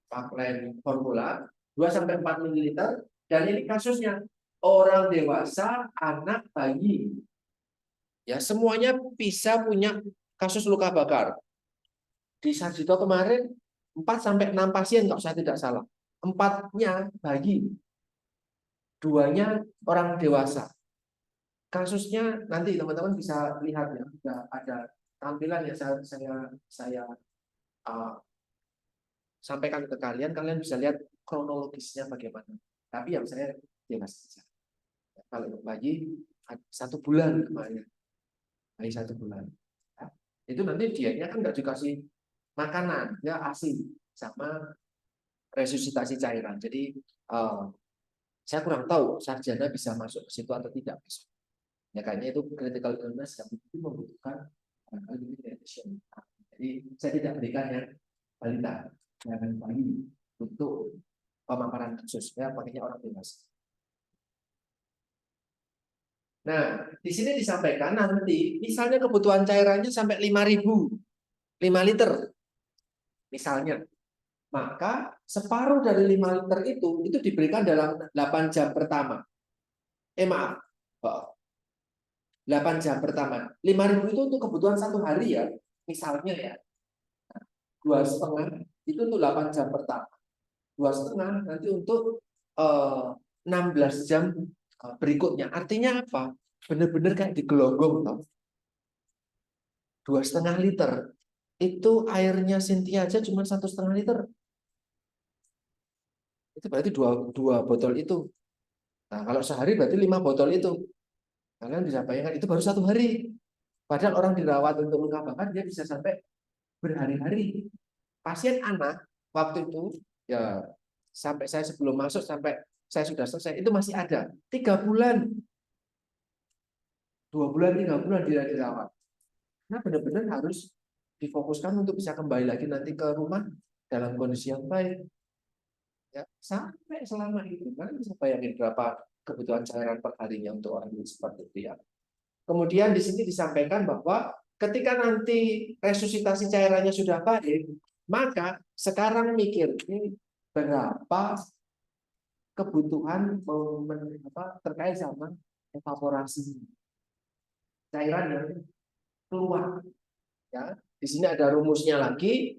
Paklen formula 2-4 ml, dan ini kasusnya orang dewasa, anak, bayi. Ya, semuanya bisa punya kasus luka bakar. Di Sarjito kemarin 4-6 pasien kalau saya tidak salah. 4-nya bayi, 2-nya orang dewasa. Kasusnya nanti teman-teman bisa lihat ya, ada tampilan yang saya sampaikan ke kalian, kalian bisa lihat kronologisnya bagaimana. Tapi yang saya dewasa saja. Kalau bayi 1 bulan kemarin, bayi 1 bulan, ya, itu nanti dietnya kan nggak dikasih makanan, ya ASI sama resusitasi cairan. Jadi saya kurang tahu sarjana bisa masuk ke situ atau tidak. Ya kayaknya itu critical illness yang membutuhkan nutrition. Jadi saya tidak berikan yang balita dan bayi untuk pemaparan khusus, ya pakainya orang dewasa. Nah, di sini disampaikan nanti misalnya kebutuhan cairannya sampai 5 liter misalnya. Maka separuh dari 5 liter itu diberikan dalam 8 jam pertama. Maaf. 8 jam pertama. 5.000 itu untuk kebutuhan 1 hari ya. Misalnya ya. 2,5 itu untuk 8 jam pertama. 2,5 nanti untuk 16 jam berikutnya. Artinya apa? Benar-benar kayak digelonggong toh. 2,5 liter. Itu airnya Cynthia aja cuma 1,5 liter. Itu berarti dua botol itu. Nah, kalau sehari berarti 5 botol itu. Kalian bisa bayangkan itu baru 1 hari. Padahal orang dirawat untuk luka bakar dia bisa sampai berhari-hari. Pasien anak waktu itu ya sampai saya sebelum masuk sampai saya sudah selesai itu masih ada 3 bulan, 2 bulan, 3 bulan dia dirawat. Nah benar-benar harus difokuskan untuk bisa kembali lagi nanti ke rumah dalam kondisi yang baik. Ya, sampai selama itu kan bisa bayangin berapa kebutuhan cairan per harinya untuk orang yang seperti itu ya. Kemudian di sini disampaikan bahwa ketika nanti resusitasi cairannya sudah baik, maka sekarang mikir ini berapa kebutuhan terkait sama evaporasi cairan yang keluar. Ya, di sini ada rumusnya lagi,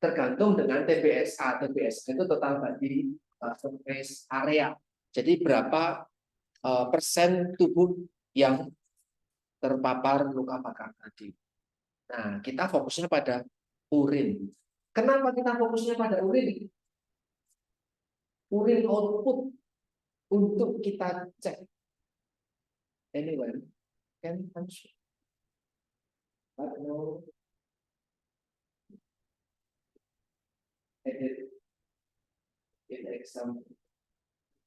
tergantung dengan TBSA. TBSA itu total body surface area. Jadi berapa persen tubuh yang terpapar luka bakar tadi. Nah, kita fokusnya pada urin. Kenapa kita fokusnya pada urin? Urin output untuk kita cek. Anyway, can no edit in example.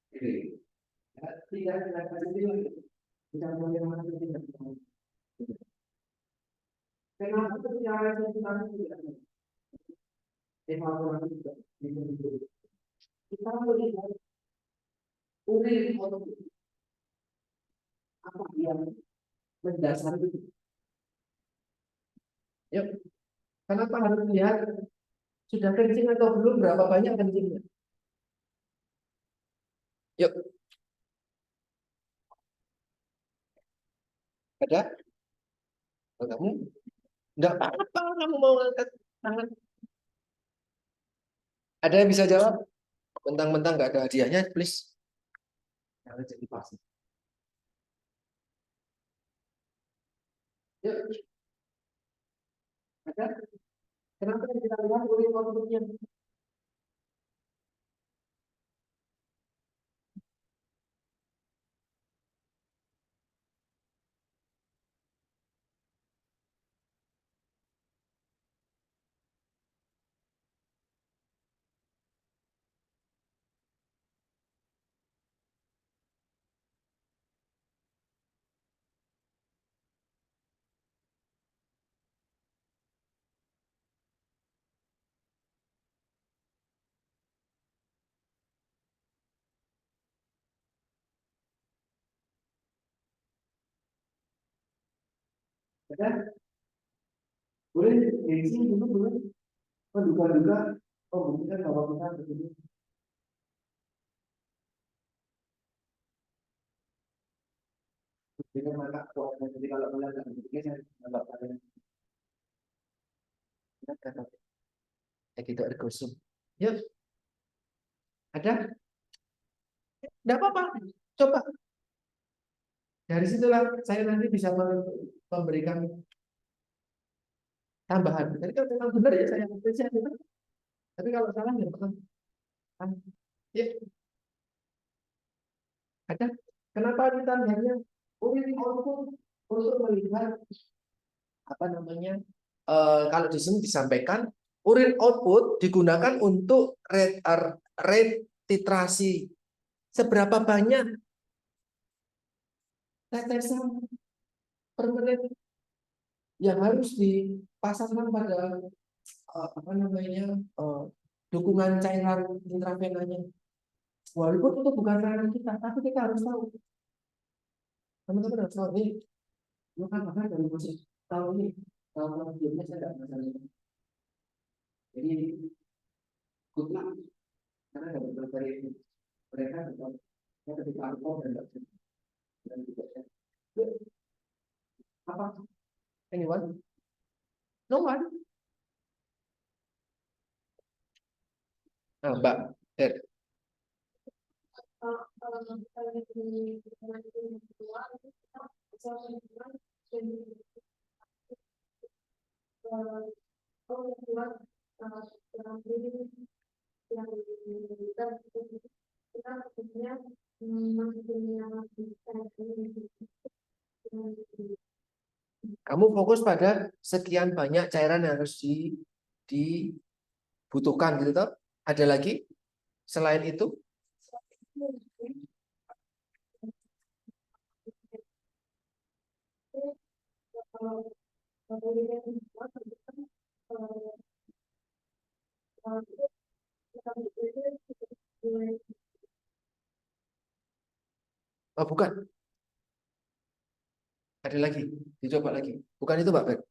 Tidak tidak bagaimana tidak. Kenapa secara tidak evaluasi tidak? Kita melihat urin output apa yang mendasar itu. Yuk, kenapa harus melihat sudah kencing atau belum, berapa banyak kencingnya? Yuk, ada? Oh, kamu nggak apa-apa, kamu mau angkat tangan? Ada yang bisa jawab? Mentang-mentang nggak ada hadiahnya, please. Jangan jadi pasif. Yuk, ada? Kenapa kita lihat urin outputnya? Ada? Boleh gengsi dulu boleh. Menduga-duga, oh mungkin kan kalau kita begini. Dengan mata kuat, jadi kalau melihat nggak begini, saya nggak pada kata gitu ada kusum. Yuk, ada? Nggak apa-apa, coba. Dari situlah saya nanti bisa memberikan tambahan. Jadi kalau memang benar ya saya apresiasi. Tapi kalau salah ya bukan. Ya, ada. Kenapa kita hanya urin output untuk melihat apa namanya? Kalau di sini disampaikan urin output digunakan untuk rate titrasi. Seberapa banyak tetesan per menit yang harus dipasangkan pada apa namanya dukungan cairan intravenanya. Walaupun itu bukan ranah kita, tapi kita harus tahu. Teman-teman harus tahu ini. Bukan bahkan dari musik tahun ini, tahun sebelumnya saya tidak masalah. Jadi good luck karena ada beberapa dari mereka yang ketika alkohol dan juga apa? Anyone? No one? Nah, Mbak, Kalau misalnya di kedua itu kita bisa melihat dan kalau kedua yang ini yang kita punya masih punya kamu fokus pada sekian banyak cairan yang harus dibutuhkan gitu toh? Ada lagi selain itu? Oh, bukan. Ada lagi, dicoba lagi. Bukan itu, Mbak Ben.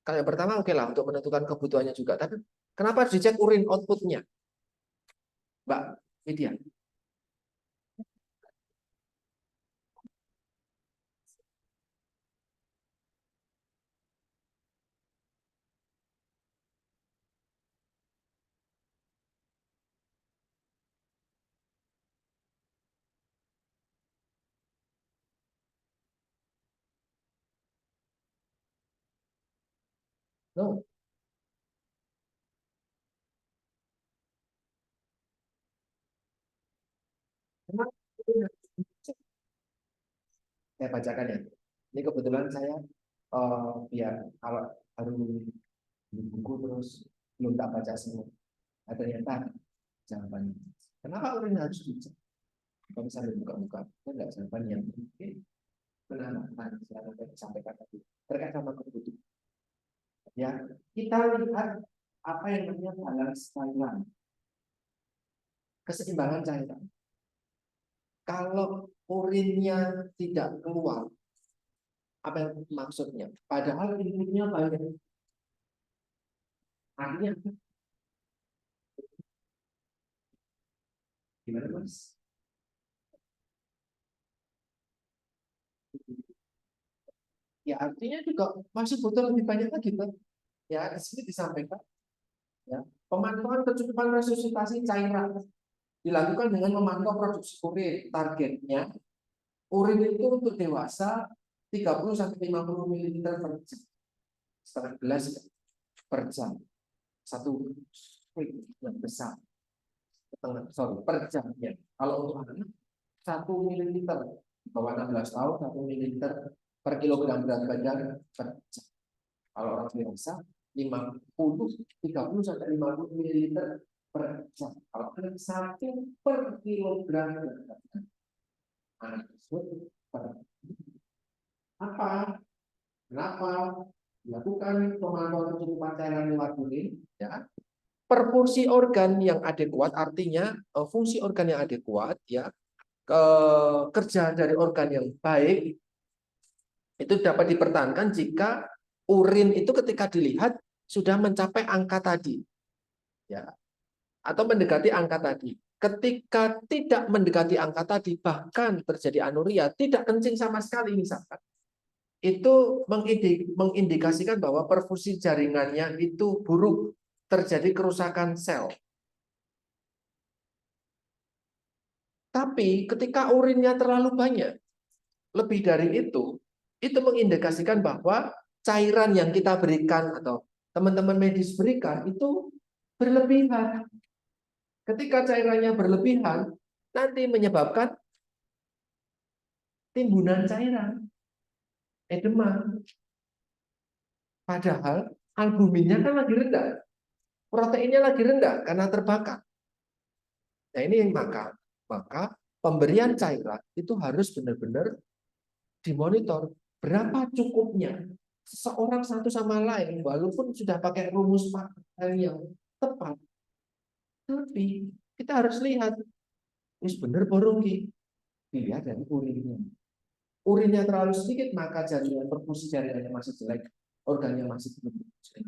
Kalau yang pertama oke lah untuk menentukan kebutuhannya juga, tapi Kenapa harus dicek urin outputnya, Mbak Widya? No. Kenapa urin harus dicek? Saya bacakan ya. Ini kebetulan saya ya kalau baru beli buku terus belum tak baca semua. Nah, ternyata jawabannya. Kenapa urin harus dicek? Kalau misalnya buka-buka, itu enggak jawaban yang mungkin benar. Nah, saya sampaikan tadi terkait sama kebutuhan. Ya, kita lihat apa yang namanya balance cairan, keseimbangan cairan. Kalau urinnya tidak keluar, apa yang maksudnya? Padahal inputnya banyak. Artinya gimana, Mas? Ya artinya juga masih butuh lebih banyak lagi, Pak. Ya, di sini disampaikan ya, pemantauan kecukupan resusitasi cairan dilakukan dengan memantau produksi urin. Targetnya urin itu untuk dewasa 30 sampai 50 ml per jam. Setengah gelas per jam. Satu yang besar. Per jamnya. Kalau untuk anak 1 ml di bawah 16 tahun 1 ml per kilogram berat badan per jam. Kalau orang dewasa 30 sampai 50 ml per jam. Kalau anak 1 per kilogram berat badan, anak tersebut per apa? Kenapa dilakukan pemantauan kecukupan cairan lewat urin? Ya, perfungsi organ yang adekuat, artinya fungsi organ yang adekuat, ya, kerja dari organ yang baik itu dapat dipertahankan jika urin itu ketika dilihat sudah mencapai angka tadi, ya, atau mendekati angka tadi. Ketika tidak mendekati angka tadi, bahkan terjadi anuria, tidak kencing sama sekali misalkan, itu mengindikasikan bahwa perfusi jaringannya itu buruk, terjadi kerusakan sel. Tapi ketika urinnya terlalu banyak, lebih dari itu mengindikasikan bahwa cairan yang kita berikan atau teman-teman medis berikan itu berlebihan. Ketika cairannya berlebihan, nanti menyebabkan timbunan cairan, edema. Padahal albuminnya kan lagi rendah, proteinnya lagi rendah karena terbakar. Nah ini maka pemberian cairan itu harus benar-benar dimonitor berapa cukupnya seseorang satu sama lain, walaupun sudah pakai rumus yang tepat, tapi kita harus lihat ini benar borong, dilihat dari urinnya. Urinnya terlalu sedikit maka jaringan perfusi jaringannya masih jelek, organnya masih belum jelek.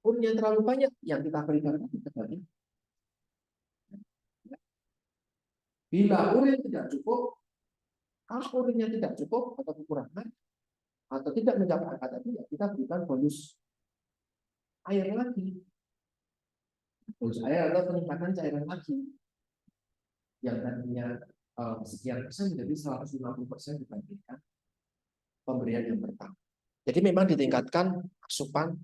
Urinnya terlalu banyak yang kita berikan kembali. Bila urin tidak cukup, kalau urinnya tidak cukup atau kekurangan atau tidak mencapai angka tadi, ya kita berikan bonus air lagi, bonus air atau peningkatan cairan lagi yang tadinya sekian persen menjadi 150% dibandingkan pemberian yang pertama. Jadi memang ditingkatkan asupan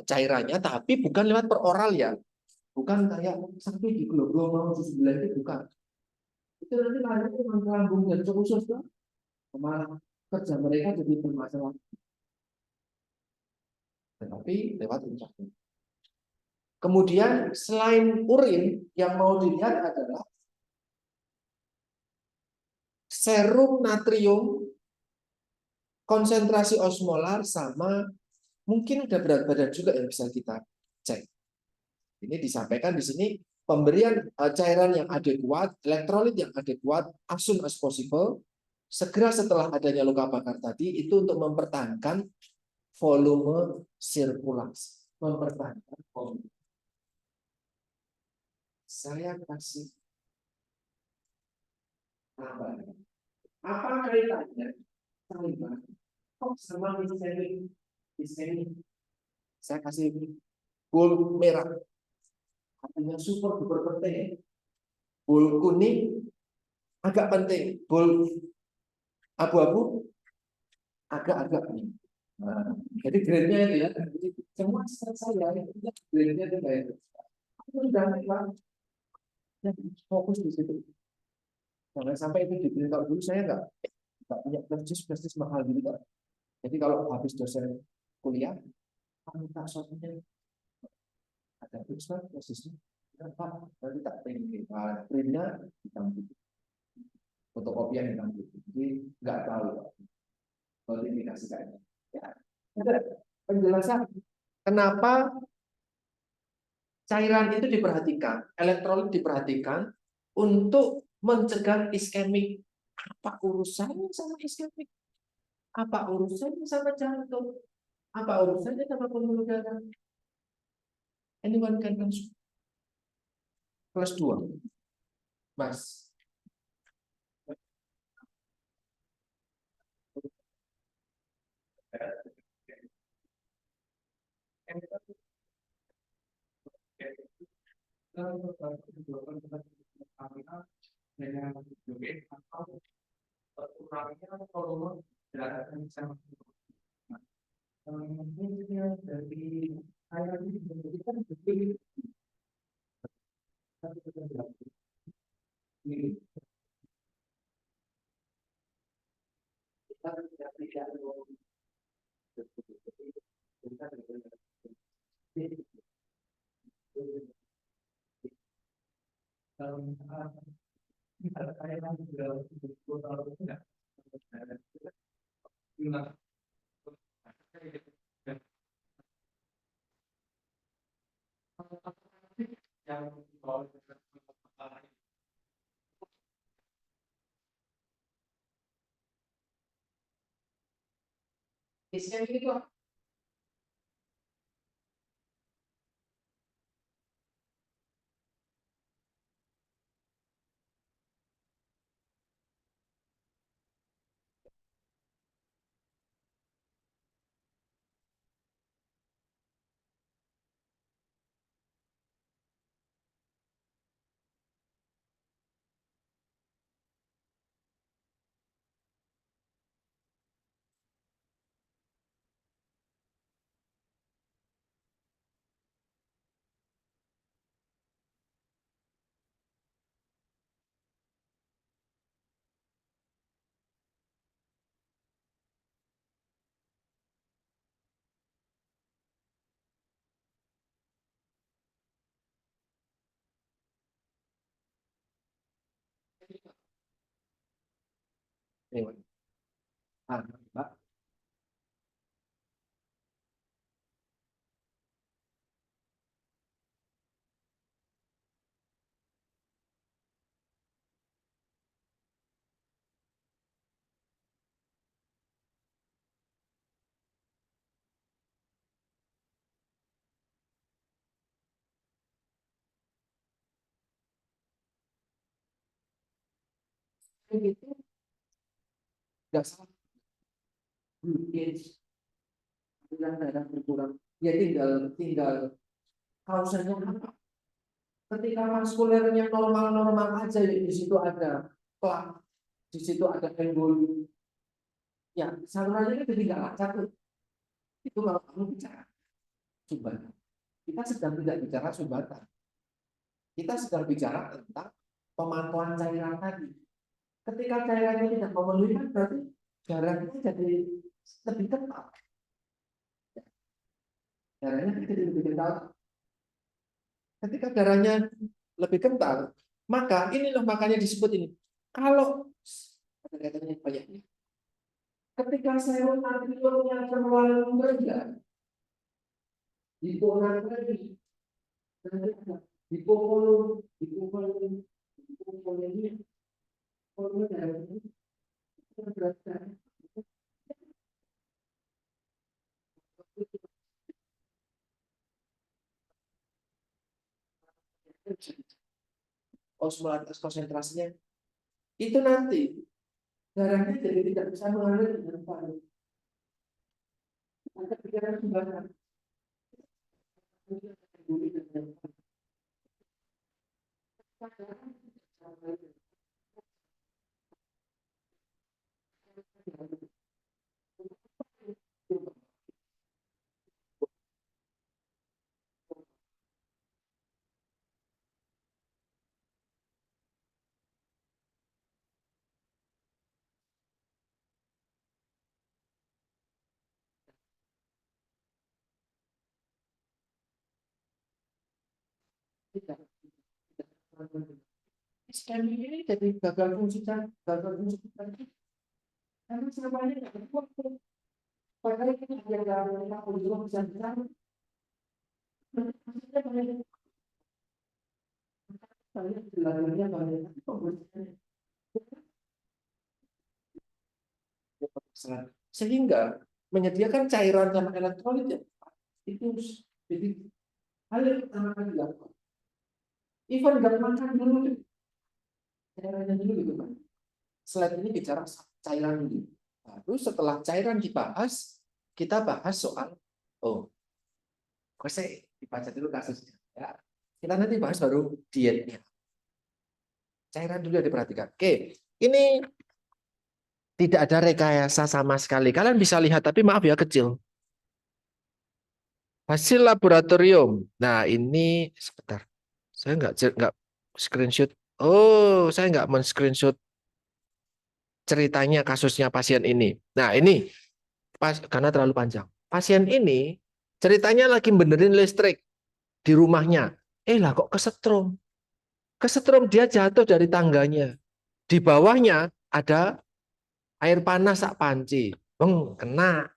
cairannya, tapi bukan lewat per oral ya, bukan kayak sampai di global mau sebelah itu, bukan. Itu nanti lari ke lambung dan usus tuh, malah kerja mereka jadi bermasalah. Tetapi lewat ucapan. Kemudian selain urin yang mau dilihat adalah serum natrium, konsentrasi osmolar, sama mungkin ada berat badan juga yang bisa kita cek. Ini disampaikan di sini pemberian cairan yang adekuat, elektrolit yang adekuat, as soon as possible, segera setelah adanya luka bakar tadi, itu untuk mempertahankan volume sirkulasi, mempertahankan volume. Saya kasih apa? Apa kaitannya saya kok sama desain? Saya kasih bold merah, artinya super duper penting. Bold kuning agak penting, bold abu-abu agak-agak nih. Nah, jadi grade-nya itu ya, jadi semua saya itu grade-nya itu kayak itu. Aku udah fokus di situ. Jangan sampai itu dibeli. Kalau dulu saya nggak punya persis mahal gitu kan. Jadi kalau habis dosen kuliah, aku minta soalnya ada persis persisnya. Kenapa? Nanti tak print, printnya hitam putih, fotokopian hitam putih. Jadi nggak tahu notifikasi kayaknya. Ya, ada penjelasan kenapa cairan itu diperhatikan, elektrolit diperhatikan untuk mencegah iskemik. Apa urusannya sama iskemik? Apa urusannya sama jantung? Apa urusannya sama pembuluh darah? Anyone can answer. Kelas 2, Mas. Iskemik itu apa? Ini, Mbak. Itu nggak salah. Glucose, aliran darah berkurang. Ya tinggal kausannya apa? Ketika vaskulernya normal-normal aja, ya di situ ada plak, di situ ada emboli. Ya, salurannya itu jadi nggak lancar tuh. Itu kalau kamu bicara sumbatan. Kita sedang tidak bicara sumbatan. Kita sedang bicara tentang pemantauan cairan tadi. Ketika cairannya tidak memenuhi, kan berarti darahnya jadi lebih kental. Darahnya jadi lebih kental. Ketika darahnya lebih kental, maka ini loh makanya disebut ini. Kalau kata-katanya banyak ini. Ketika serum antiviralnya terlalu rendah, hiponatremi, hipokolon, hipokolemia, hormon darah ini terberatkan. osmolaritas konsentrasinya, itu nanti darahnya jadi tidak bisa mengalir dengan baik. Ada pikiran sembarangan. Scan ini jadi gagal fungsi karena semuanya tidak berfungsi. Padahal kita ada dalam polisi bisa bilang, maksudnya banyak belajarnya banyak pembersihannya. Sehingga menyediakan cairan sama elektrolit itu jadi hal yang pertama kali dilakukan. Even nggak makan dulu, cairannya dulu gitu kan. Slide ini bicara cairan dulu. Lalu setelah cairan dibahas, kita bahas soal kok saya dibaca dulu kasusnya. Ya. Kita nanti bahas baru dietnya. Cairan dulu diperhatikan. Oke, ini tidak ada rekayasa sama sekali. Kalian bisa lihat, tapi maaf ya kecil. Hasil laboratorium. Nah ini sebentar. Saya nggak screenshot. Oh, saya nggak men-screenshot ceritanya kasusnya pasien ini. Nah ini karena terlalu panjang. Pasien ini ceritanya lagi benerin listrik di rumahnya. Lah kok kesetrum. Kesetrum dia jatuh dari tangganya. Di bawahnya ada air panas sak panci. Kena.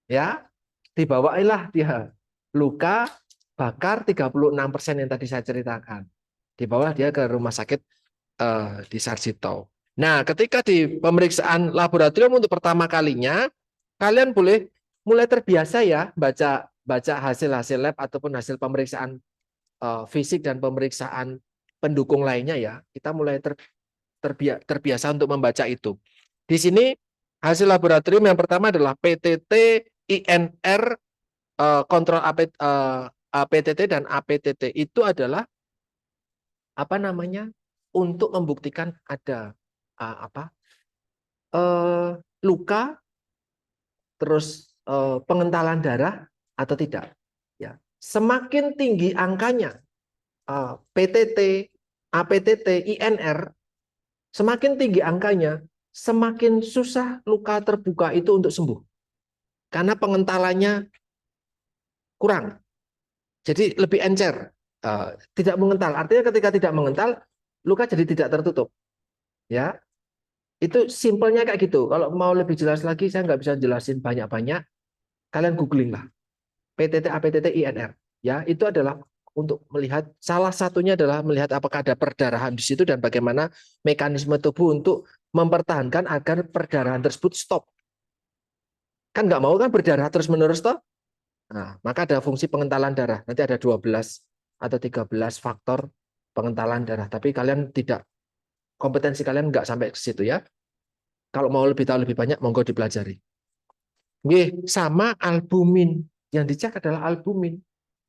Ya, dibawailah dia. Luka bakar 36% yang tadi saya ceritakan. Dibawa dia ke rumah sakit di Sarjito. Nah, ketika di pemeriksaan laboratorium untuk pertama kalinya, kalian boleh mulai terbiasa ya baca hasil-hasil lab ataupun hasil pemeriksaan fisik dan pemeriksaan pendukung lainnya ya. Kita mulai terbiasa untuk membaca itu. Di sini hasil laboratorium yang pertama adalah PTT, INR, kontrol PTT dan APTT. Itu adalah apa namanya? Untuk membuktikan ada luka, terus pengentalan darah atau tidak. Ya, semakin tinggi angkanya PTT, APTT, INR, semakin tinggi angkanya, semakin susah luka terbuka itu untuk sembuh. Karena pengentalannya kurang. Jadi lebih encer. Tidak mengental. Artinya ketika tidak mengental, luka jadi tidak tertutup. Ya, itu simpelnya kayak gitu. Kalau mau lebih jelas lagi, saya nggak bisa jelasin banyak-banyak. Kalian googling lah. PTT, APTT, INR. Ya, itu adalah untuk melihat, salah satunya adalah melihat apakah ada perdarahan di situ dan bagaimana mekanisme tubuh untuk mempertahankan agar perdarahan tersebut stop. Kan nggak mau kan berdarah terus-menerus toh? Nah, maka ada fungsi pengentalan darah. Nanti ada 12 atau 13 faktor pengentalan darah. Tapi kalian tidak, kompetensi kalian nggak sampai ke situ ya. Kalau mau lebih tahu lebih banyak, monggo dipelajari. Sama albumin. Yang dicek adalah albumin.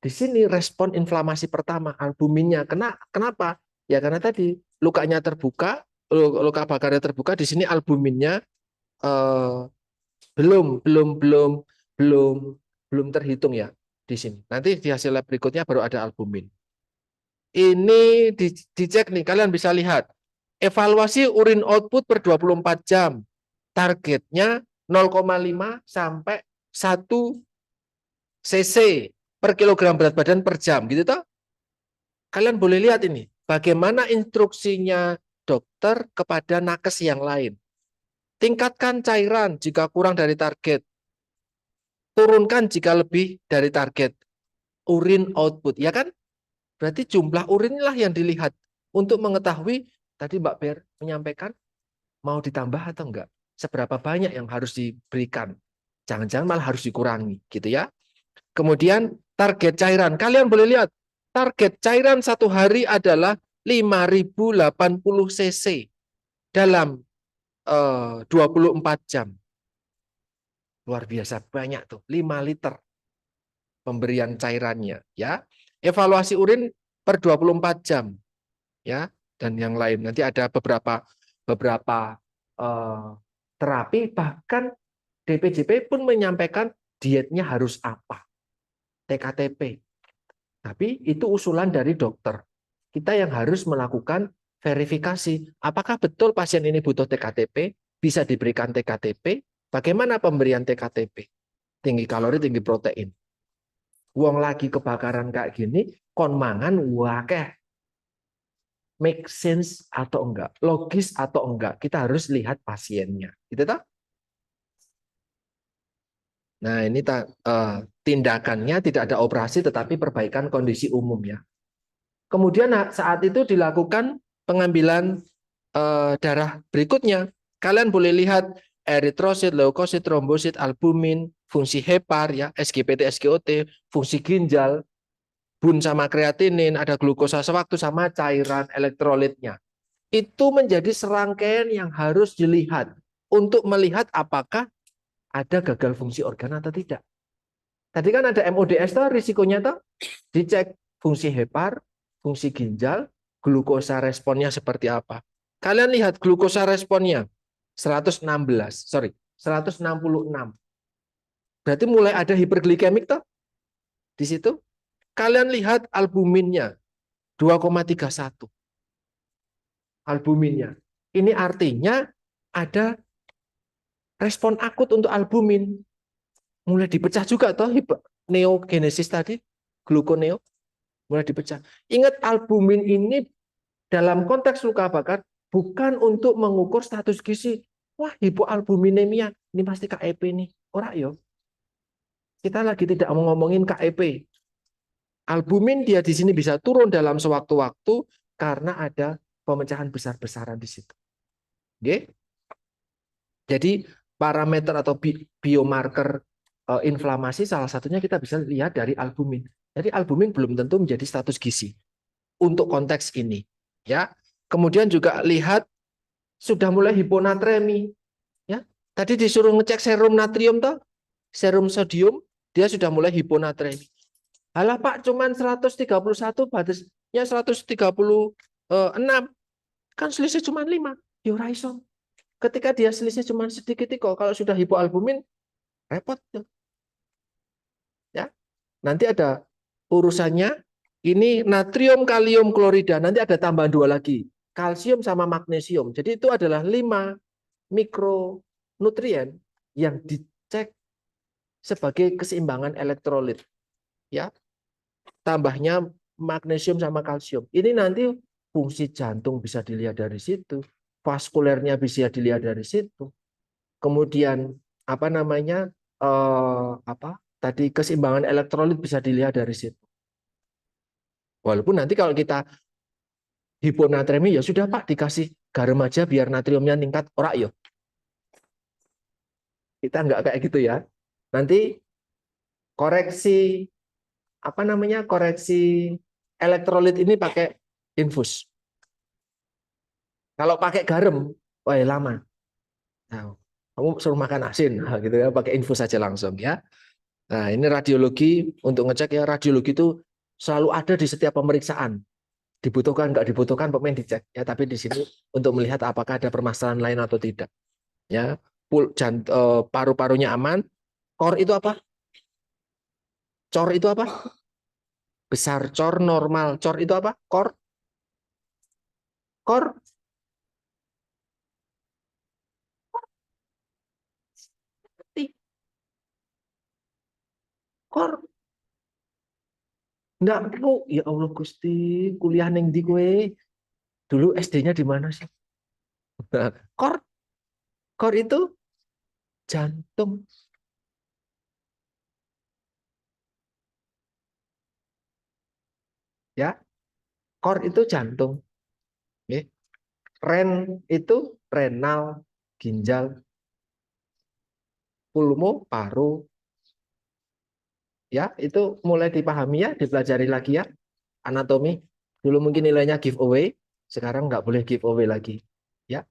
Di sini respon inflamasi pertama, albuminnya. Kenapa? Ya karena tadi lukanya terbuka, luka bakarnya terbuka. Di sini albuminnya belum terhitung ya di sini. Nanti di hasil lab berikutnya baru ada albumin. Ini dicek nih, kalian bisa lihat. Evaluasi urin output per 24 jam. Targetnya 0,5 sampai 1 cc per kilogram berat badan per jam, gitu toh? Kalian boleh lihat ini, bagaimana instruksinya dokter kepada nakes yang lain. Tingkatkan cairan jika kurang dari target. Turunkan jika lebih dari target. Urin output, ya kan? Berarti jumlah urin lah yang dilihat untuk mengetahui, tadi Mbak Ber menyampaikan, mau ditambah atau enggak? Seberapa banyak yang harus diberikan? Jangan-jangan malah harus dikurangi, gitu ya. Kemudian target cairan. Kalian boleh lihat, target cairan satu hari adalah 5080 cc dalam 24 jam. Luar biasa banyak tuh, 5 liter pemberian cairannya ya. Evaluasi urin per 24 jam ya, dan yang lain. Nanti ada beberapa terapi, bahkan DPJP pun menyampaikan dietnya harus apa, TKTP. Tapi itu usulan dari dokter. Kita yang harus melakukan verifikasi. Apakah betul pasien ini butuh TKTP? Bisa diberikan TKTP. Bagaimana pemberian TKTP? Tinggi kalori, tinggi protein. Wong lagi kebakaran kayak gini, kon mangan wakeh. Make sense atau enggak? Logis atau enggak? Kita harus lihat pasiennya. Gitu toh? Nah, ini tindakannya tidak ada operasi tetapi perbaikan kondisi umum ya. Kemudian saat itu dilakukan pengambilan darah berikutnya. Kalian boleh lihat eritrosit, leukosit, trombosit, albumin, fungsi hepar ya, SGPT, SGOT, fungsi ginjal, bun sama kreatinin, ada glukosa sewaktu sama cairan elektrolitnya. Itu menjadi serangkaian yang harus dilihat untuk melihat apakah ada gagal fungsi organ atau tidak. Tadi kan ada MODS tuh risikonya tuh dicek fungsi hepar, fungsi ginjal, glukosa responnya seperti apa. Kalian lihat glukosa responnya 166. Berarti mulai ada hiperglikemik tuh di situ. Kalian lihat albuminnya 2,31. Albuminnya. Ini artinya ada respon akut untuk albumin. Mulai dipecah juga toh neogenesis tadi, gluconeo mulai dipecah. Ingat albumin ini dalam konteks luka bakar bukan untuk mengukur status gizi. Wah, hipoalbuminemia, ini pasti KEP nih. Ora yo. Kita lagi tidak mau ngomongin KEP. Albumin dia di sini bisa turun dalam sewaktu-waktu karena ada pemecahan besar-besaran di situ. Oke? Jadi parameter atau biomarker inflamasi salah satunya kita bisa lihat dari albumin. Jadi albumin belum tentu menjadi status gizi untuk konteks ini, ya. Kemudian juga lihat sudah mulai hiponatremi, ya. Tadi disuruh ngecek serum natrium toh, serum sodium, dia sudah mulai hiponatremi. Alah Pak, cuman 131 batasnya 136. Kan selisih cuma 5. Ya ora iso. Ketika dia selisih cuma sedikit kok, kalau sudah hipoalbumin repot tuh. Ya. Nanti ada urusannya, ini natrium, kalium, klorida, nanti ada tambahan 2 lagi. Kalsium sama magnesium. Jadi itu adalah 5 mikronutrien yang dicek sebagai keseimbangan elektrolit. Ya. Tambahnya magnesium sama kalsium. Ini nanti fungsi jantung bisa dilihat dari situ, vaskulernya bisa dilihat dari situ. Kemudian apa namanya? Tadi keseimbangan elektrolit bisa dilihat dari situ. Walaupun nanti kalau kita hiponatremi ya sudah Pak, dikasih garam aja biar natriumnya meningkat, ora yo. Kita nggak kayak gitu ya. Nanti koreksi apa namanya? Koreksi elektrolit ini pakai infus. Kalau pakai garam, wah lama. Nah, kamu suruh makan asin, gitu ya, pakai infus saja langsung ya. Nah, ini radiologi untuk ngecek ya, radiologi itu selalu ada di setiap pemeriksaan. Dibutuhkan nggak dibutuhkan pemain dicek ya, tapi di sini untuk melihat apakah ada permasalahan lain atau tidak. Ya, paru-parunya aman. Core itu apa? Cor itu apa? Besar cor, normal cor itu apa? Core. Core. Core. Enggak perlu. Ya Allah Gusti, kuliah neng di gue. Dulu SD-nya di mana sih? Nah, core itu jantung. Ya, core itu jantung. Oke. Ren itu renal, ginjal, pulmo, paru. Ya, itu mulai dipahami ya, dipelajari lagi ya, anatomi. Dulu mungkin nilainya giveaway, sekarang nggak boleh giveaway lagi. Ya,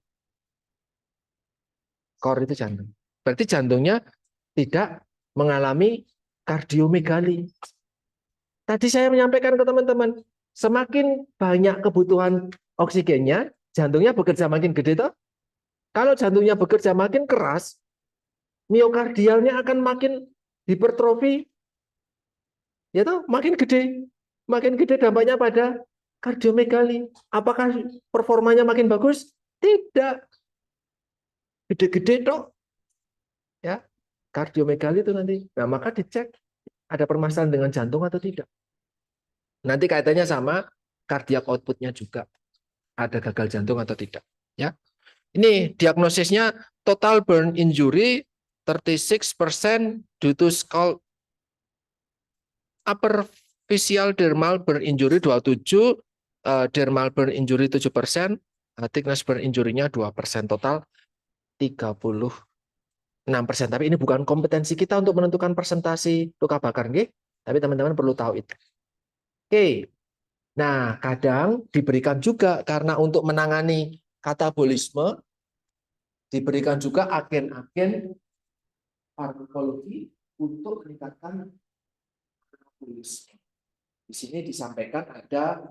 core itu jantung. Berarti jantungnya tidak mengalami kardiomegali. Tadi saya menyampaikan ke teman-teman, semakin banyak kebutuhan oksigennya, jantungnya bekerja makin gede toh. Kalau jantungnya bekerja makin keras, miokardialnya akan makin hipertrofi, ya toh, makin gede. Makin gede dampaknya pada kardiomegali. Apakah performanya makin bagus? Tidak. Gede-gede toh, ya. Kardiomegali itu nanti. Nah, maka dicek ada permasalahan dengan jantung atau tidak. Nanti kaitannya sama cardiac output-nya juga. Ada gagal jantung atau tidak. Ya. Ini diagnosisnya total burn injury 36% due to scald upper facial dermal burn injury 27, dermal burn injury 7%, thickness burn injury-nya 2%, total 36%. Tapi ini bukan kompetensi kita untuk menentukan persentase luka bakar, nggih. Tapi teman-teman perlu tahu itu. Oke. Nah, kadang diberikan juga karena untuk menangani katabolisme diberikan juga agen-agen farmakologi untuk meningkatkan katabolisme. Di sini disampaikan ada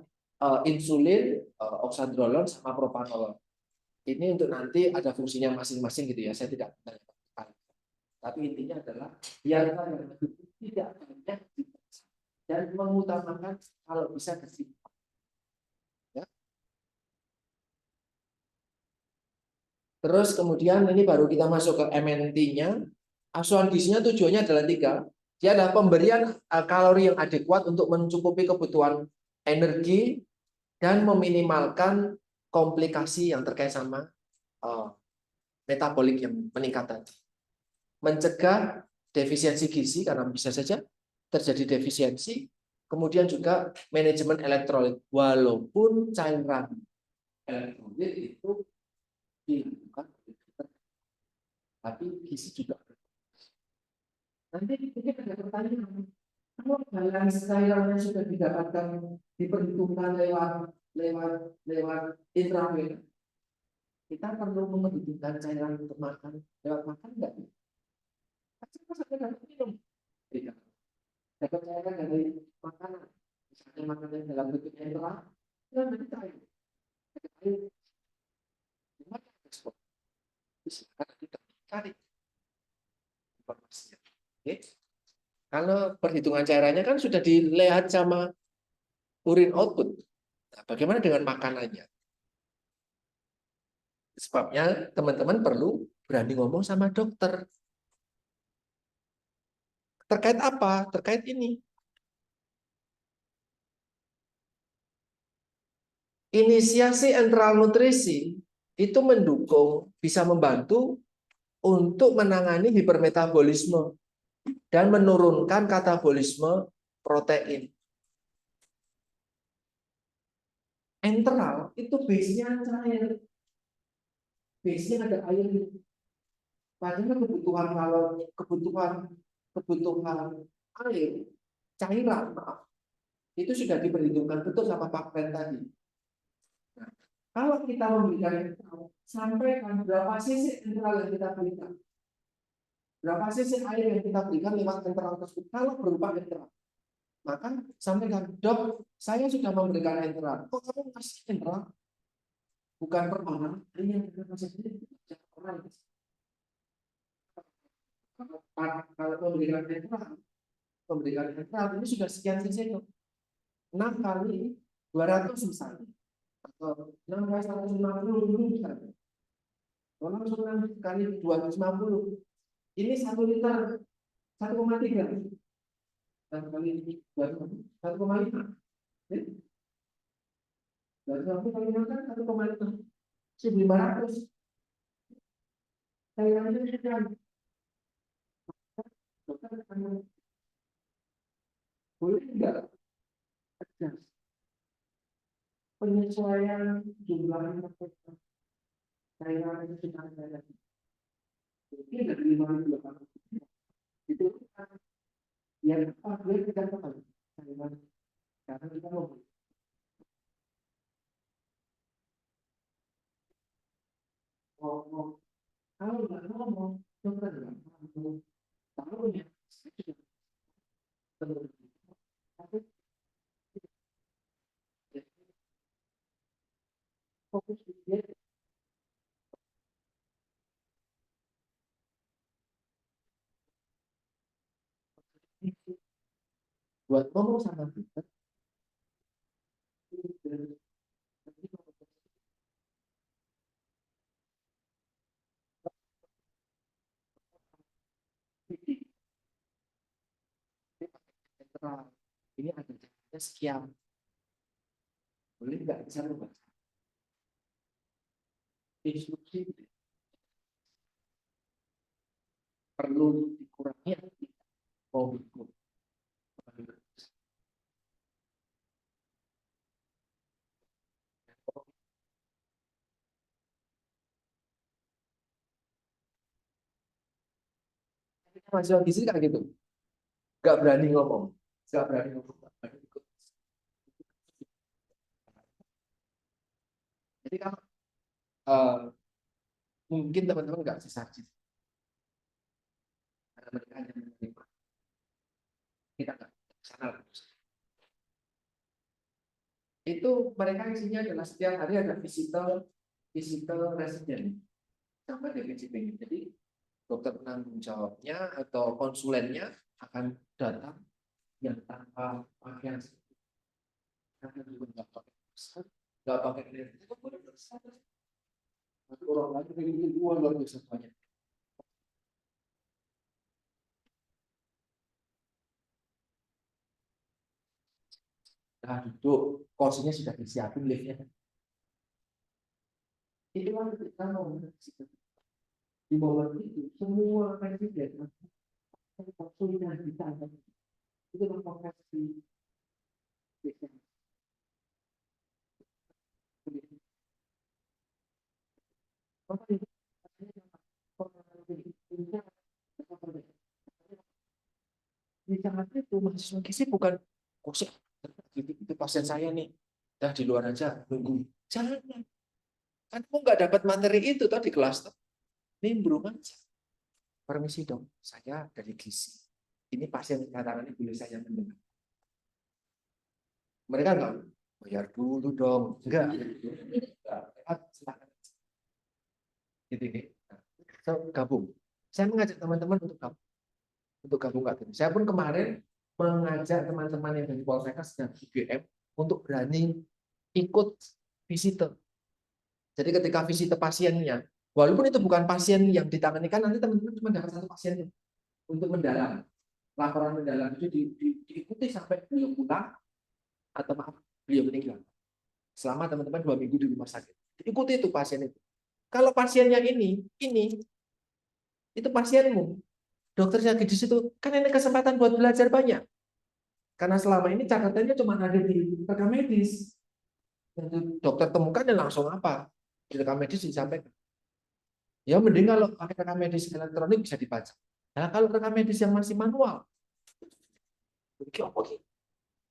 insulin, oxandrolon sama propanolol. Ini untuk nanti ada fungsinya masing-masing gitu ya. Saya tidak menanyakan. Tapi intinya adalah biarkan yang tidak banyak dan mengutamakan kalau bisa kesimpulan. Ya. Terus kemudian ini baru kita masuk ke MNT-nya. Asuhan gizinya tujuannya adalah 3. Dia adalah pemberian kalori yang adekuat untuk mencukupi kebutuhan energi dan meminimalkan komplikasi yang terkait sama metabolik yang meningkat tadi. Mencegah defisiensi gizi karena bisa saja terjadi defisiensi. Kemudian juga manajemen elektrolit. Walaupun cairan elektrolit itu dilakukan, tapi gizi juga. Nanti mungkin ada pertanyaan, kalau balance cairannya sudah didapatkan diperhitungkan lewat intravena, kita perlu memperhitungkan cairan untuk makan lewat makan enggak? Pasti saja dapat minum, tidak. Dapat cairan dari makanan, misalnya makanan dalam bentuk intravena, dan nanti cair. Gimana respon? Silakan kita cari informasinya. Oke. Kalau perhitungan cairannya kan sudah dilihat sama urin output. Nah, bagaimana dengan makanannya? Sebabnya teman-teman perlu berani ngomong sama dokter. Terkait apa? Terkait ini. Inisiasi enteral nutrisi itu mendukung, bisa membantu untuk menangani hipermetabolisme dan menurunkan katabolisme protein. Enteral itu base-nya cair. Base-nya ada air. Padahal kebutuhan air, cairan, maaf, itu sudah diperhitungkan betul sama Pak Pen tadi. Nah, kalau kita memberikan enteral, sampaikan berapa sisi enteral yang kita berikan. Berapa sisi air yang kita berikan lewat enteral tersebut. Kalau berupa enteral, maka sampaikan, dok, saya sudah memberikan enteral. Kok kamu masih enteral? Bukan per orang, ini yang kita kasih sendiri. Kalau memberikan enteral ini sudah sekian sisi itu. 6 kali 200 misalnya. Atau 6 kali 150 dulu misalnya. Kalau 6 kali 250. Ini 1 liter 1,3. 1 kali 1,5. 250 kali makan 1,5. 1.500. Saya itu sekian. Boleh tidak penyesuaian jumlah cairan itu sudah ada. Mungkin dari 5.000 itu ya apa dia tidak tahu cairan karena kita mau Fokus dia buat ngomong sama kita. Ini ada caranya sekian. Boleh nggak bisa membaca instruksi perlu dikurangi atau tidak? Oh, betul. Mahasiswa gizi kayak gitu, nggak berani ngomong, nggak berani ngomong. Jadi kalau mungkin teman-teman nggak sesarjis karena mereka hanya menerima, kita nggak sana. Itu mereka isinya adalah setiap hari ada visitor residen sampai DPJP. Jadi dokter penanggung jawabnya atau konsulennya akan datang yang tanpa pakaian, nggak pakai masker, nggak pakai orang lagi pengen luar biasa banyak. Nah, duduk, kursinya sudah disiapin liftnya. Itu kan kita mau di momen itu semua presiden konsulen kita itu memproses di sangat itu mahasiswa gizi bukan kosong itu pasien saya nih dah di luar aja nunggu, jangan kan kamu nggak dapat materi itu tadi di kelas nimbrung aja. Permisi dong, saya dari gizi, ini pasien katakan boleh saya mendengar. Mereka nggak bayar dulu dong, enggak gitu nih. So, gabung, saya mengajak teman-teman untuk gabung kategori. Saya pun kemarin mengajak teman-teman yang dari Poltekkes dan UGM untuk berani ikut visitor. Jadi ketika visitor pasiennya, walaupun itu bukan pasien yang ditangani, kan nanti teman-teman cuma dapat satu pasien untuk mendalam. Laporan mendalam itu diikuti sampai beliau pulang atau maaf beliau meninggal. Selama teman-teman 2 minggu di rumah sakit, ikuti itu pasien itu. Kalau pasiennya ini itu pasienmu, dokter di situ kan ini kesempatan buat belajar banyak. Karena selama ini catatannya cuma ada di rekam medis. Dokter temukan dan langsung apa? Di rekam medis disampaikan. Ya mending kalau pakai rekam medis elektronik bisa dibaca. Nah kalau rekam medis yang masih manual, ini apa sih?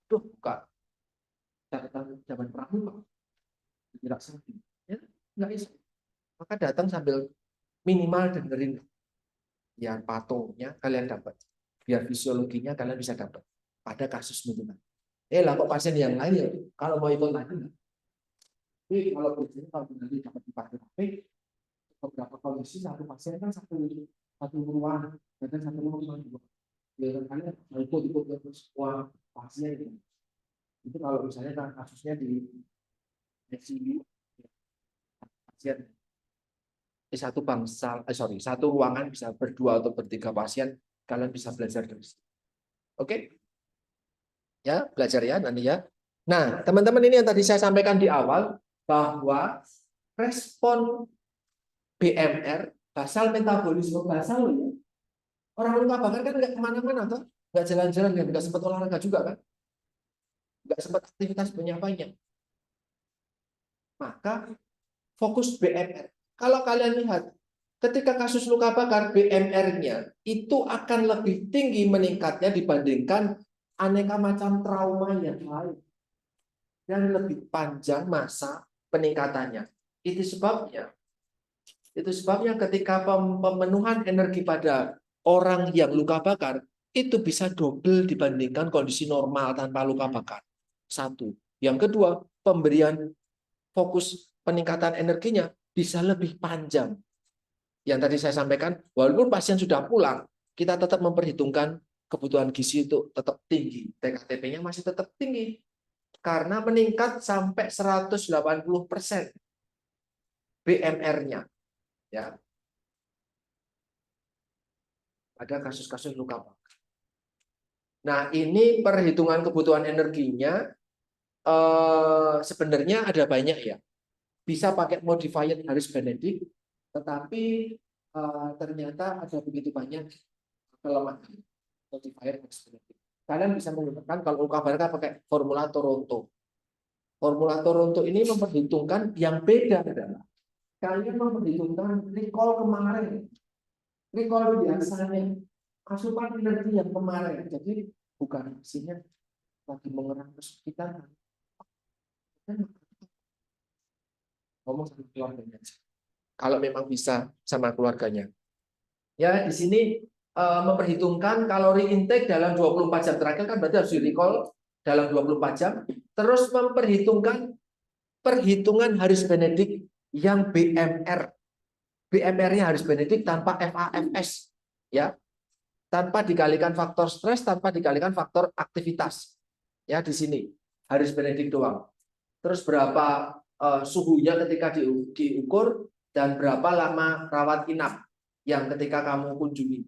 Duh, buka catatan zaman pramuka. Tidak sampai. Ya, nggak bisa. Maka datang sambil minimal dengerin biar patungnya kalian dapat, biar fisiologinya kalian bisa dapat pada kasus minimal. Lah kok pasien yang lain ya kalau mau ikut lagi enggak. Tapi kalau biasanya kalau nanti dapat dipakai HP, beberapa kondisi satu pasien kan satu ruangan, dan satu ruangan juga. Ya kalian mau ikut semua pasien itu kalau misalnya kan kasusnya di ICU pasien satu bangsal, satu ruangan bisa berdua atau bertiga pasien, kalian bisa belajar dari situ. Oke? Ya, belajar ya nanti ya. Nah, teman-teman ini yang tadi saya sampaikan di awal bahwa respon BMR, basal metabolisme basal, orang luka bakar kan nggak kemana-mana tuh, nggak jalan-jalan, nggak sempat olahraga juga kan, nggak sempat aktivitas banyak-banyak. Maka fokus BMR. Kalau kalian lihat, ketika kasus luka bakar, BMR-nya itu akan lebih tinggi meningkatnya dibandingkan aneka macam trauma yang lain. Dan lebih panjang masa peningkatannya. Itu sebabnya ketika pemenuhan energi pada orang yang luka bakar, itu bisa double dibandingkan kondisi normal tanpa luka bakar. Satu. Yang kedua, pemberian fokus peningkatan energinya bisa lebih panjang. Yang tadi saya sampaikan, walaupun pasien sudah pulang, kita tetap memperhitungkan kebutuhan gizi itu tetap tinggi. TKTP-nya masih tetap tinggi. Karena meningkat sampai 180% BMR-nya. Ya. Ada kasus-kasus luka bakar. Nah, ini perhitungan kebutuhan energinya sebenarnya ada banyak ya. Bisa pakai modified Harris Benedict, tetapi ternyata ada begitu banyak kelemahan modifier Harris Benedict. Kalian bisa menggunakan kalau luka bakar pakai formula Toronto. Formula Toronto ini memperhitungkan yang beda adalah kalian memperhitungkan recall kemarin, recall biasanya, asupan energi yang kemarin. Jadi bukan hasilnya lagi mengerang kita ngomong sama keluarganya. Kalau memang bisa sama keluarganya. Ya, di sini memperhitungkan kalori intake dalam 24 jam terakhir kan berarti harus di-recall dalam 24 jam. Terus memperhitungkan perhitungan Harris Benedict yang BMR. BMR-nya Harris Benedict tanpa FAFS, ya. Tanpa dikalikan faktor stres, tanpa dikalikan faktor aktivitas. Ya, di sini Harris Benedict doang. Terus berapa suhunya ketika diukur dan berapa lama rawat inap yang ketika kamu kunjungi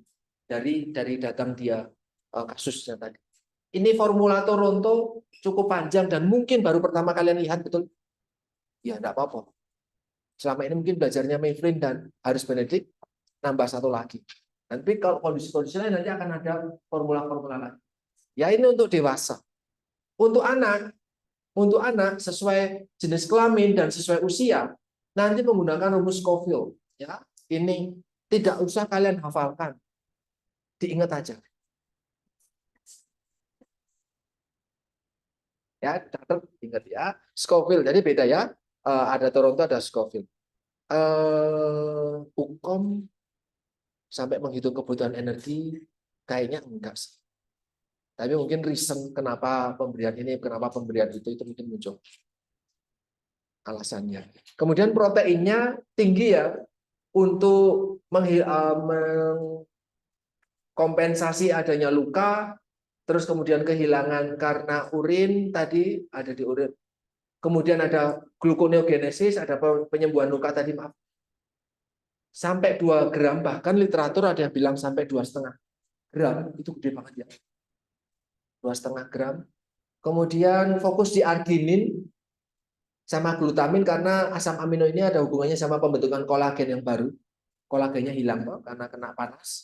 dari datang dia kasusnya tadi. Ini formula Toronto cukup panjang dan mungkin baru pertama kalian lihat, betul? Ya, enggak apa-apa. Selama ini mungkin belajarnya Maybelline dan Harris Benedict, nambah satu lagi. Nanti kalau kondisi-kondisi lain nanti akan ada formula-formula lain. Ya, ini untuk dewasa. Untuk anak sesuai jenis kelamin dan sesuai usia, nanti menggunakan rumus Scoville. Ya, ini tidak usah kalian hafalkan, diingat aja. Ya, catat, ingat ya. Scoville, jadi beda ya. Ada Toronto, ada Scoville. Hukum sampai menghitung kebutuhan energi kayaknya enggak sih. Tapi mungkin reason kenapa pemberian ini, kenapa pemberian itu mungkin muncul alasannya. Kemudian proteinnya tinggi ya untuk mengkompensasi adanya luka, terus kemudian kehilangan karena urin tadi ada di urin. Kemudian ada gluconeogenesis, ada penyembuhan luka tadi, maaf. Sampai 2 gram, bahkan literatur ada yang bilang sampai 2,5 gram, itu gede banget ya. 2,5 gram. Kemudian fokus di arginin sama glutamin karena asam amino ini ada hubungannya sama pembentukan kolagen yang baru. Kolagennya hilang karena kena panas.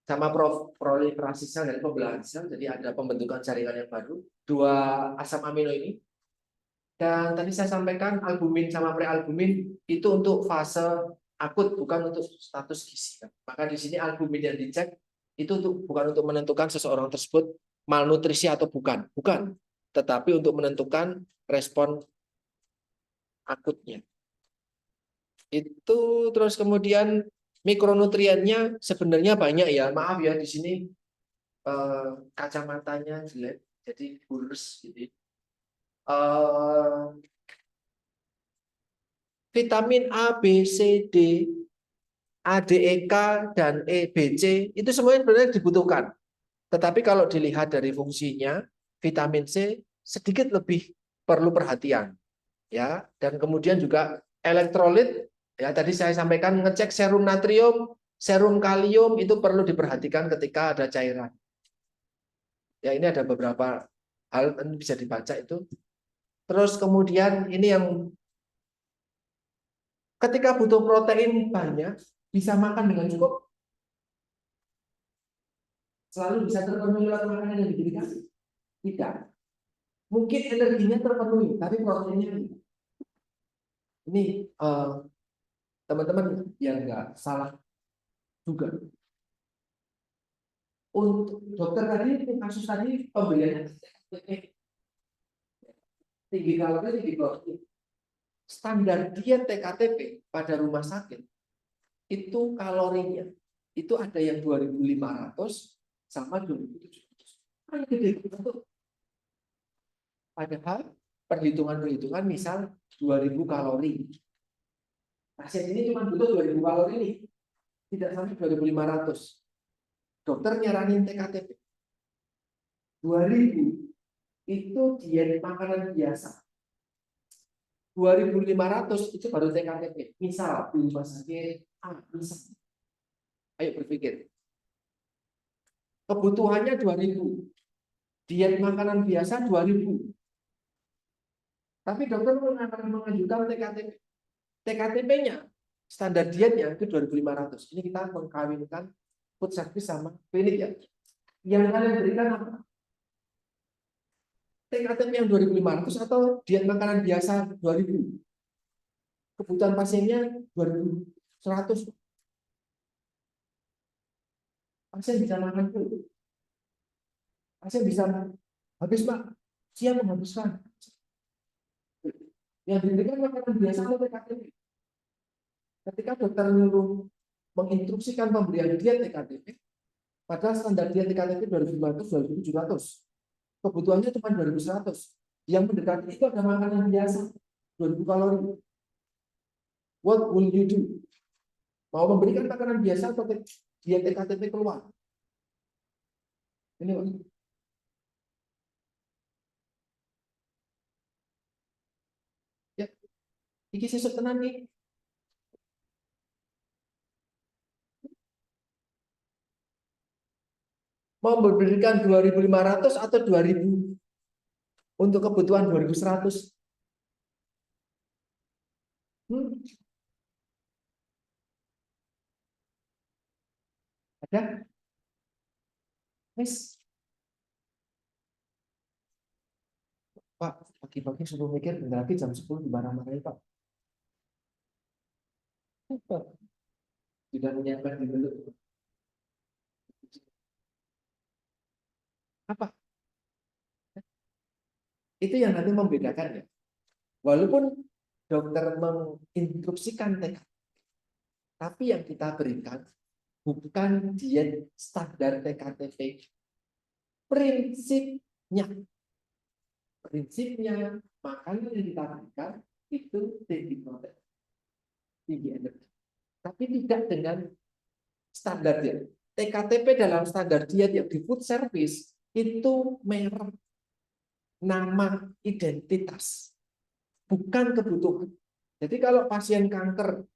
Sama proliferasi sel dan pembelahan sel, jadi ada pembentukan jaringan yang baru. 2 asam amino ini. Dan tadi saya sampaikan albumin sama prealbumin itu untuk fase akut, bukan untuk status gizi. Maka di sini albumin yang dicek itu bukan untuk menentukan seseorang tersebut malnutrisi atau bukan, tetapi untuk menentukan respon akutnya. Itu terus kemudian mikronutriennya sebenarnya banyak ya. Maaf ya di sini kacamatanya jelek, jadi bulus gitu. Vitamin A, B, C, D, A, D, E, K, dan E, B, C itu semuanya sebenarnya dibutuhkan. Tetapi kalau dilihat dari fungsinya, vitamin C sedikit lebih perlu perhatian, ya. Dan kemudian juga elektrolit, ya tadi saya sampaikan ngecek serum natrium, serum kalium itu perlu diperhatikan ketika ada cairan. Ya ini ada beberapa hal bisa dibaca itu. Terus kemudian ini yang ketika butuh protein banyak, bisa makan dengan cukup? Selalu bisa terpenuhi lewat makanan yang diberikan? Tidak. Mungkin energinya terpenuhi, tapi proteinnya tidak. Ini teman-teman yang nggak salah juga. Untuk dokter tadi, kasus tadi pemberian tinggi kalori, tinggi protein. Standar diet TKTP pada rumah sakit itu kalorinya itu ada yang 2.500, sama 2.700. Kan gede gitu. Padahal perhitungan misal 2.000 kalori. Pasien ini cuma butuh 2.000 kalori nih, tidak sampai 2.500. Dokter nyaranin TKTP. 2.000 itu diet makanan biasa. 2.500 itu baru TKTP. Misal di rumah sakit misal. Ayo berpikir. Kebutuhannya 2.000. Diet makanan biasa 2.000. Tapi dokter akan mengajukan TKTP. TKTP-nya, standar dietnya itu 2.500. Ini kita mengkawinkan food service sama klinik ya. Yang kalian berikan apa? TKTP yang 2.500 atau diet makanan biasa 2.000? Kebutuhan pasiennya 2.100. Pasien bisa makan dulu. Pasien bisa habis Pak. Siap menghabiskan. Yang diberikan makanan biasa atau TKTP. Ketika dokter nyuruh menginstruksikan pemberian diet TKTP, padahal standar diet TKTP 2.500, 2.700. Kebutuhannya cuma 2.100. Yang mendekati itu ada makanan biasa 2.000 kalori. What will you do? Mau memberikan makanan biasa atau diet TKTP keluar? Ini Pak. Ya, iki sesuk tenan nih. Mau memberikan 2.500 atau 2.000 untuk kebutuhan 2.100? Ada? Miss, Pak, pagi-pagi suruh mikir bentar lagi jam 10 dimarah-marahin Pak. Tidak menyiapkan diri dulu. Apa? Itu yang nanti membedakan ya. Walaupun dokter menginstruksikan TKTP, tapi yang kita berikan bukan diet standar TKTP. Prinsipnya makanan yang kita berikan itu tinggi protein, tinggi energi, tapi tidak dengan standar diet. TKTP dalam standar diet yang di food service itu merek, nama, identitas, bukan kebutuhan. Jadi kalau pasien kanker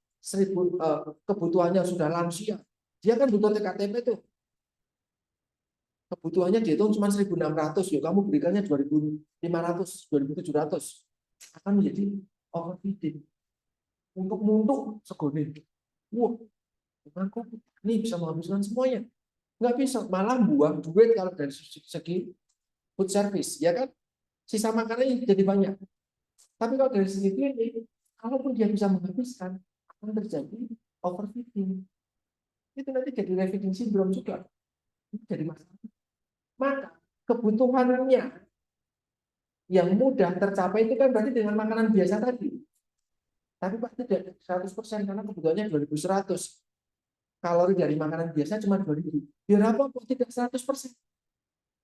kebutuhannya sudah lansia, dia kan butuh TKTP itu. Kebutuhannya dihitung cuma 1.600, yuk kamu berikannya 2.500, 2.700, akan menjadi overfeeding. Untuk segone. Wah, aku ini bisa menghabiskan semuanya. Nggak bisa, malah buang duit kalau dari segi food service, ya kan? Sisa makanannya jadi banyak. Tapi kalau dari segi klinik, kalaupun dia bisa menghabiskan, akan terjadi overfeeding. Itu nanti jadi refeeding syndrome juga. Itu jadi masalah. Maka kebutuhannya yang mudah tercapai itu kan berarti dengan makanan biasa tadi. Tapi Pak tidak 100% karena kebutuhannya 2.100. Kalori dari makanan biasa cuma 2.000. Biar apa kok tidak 100%?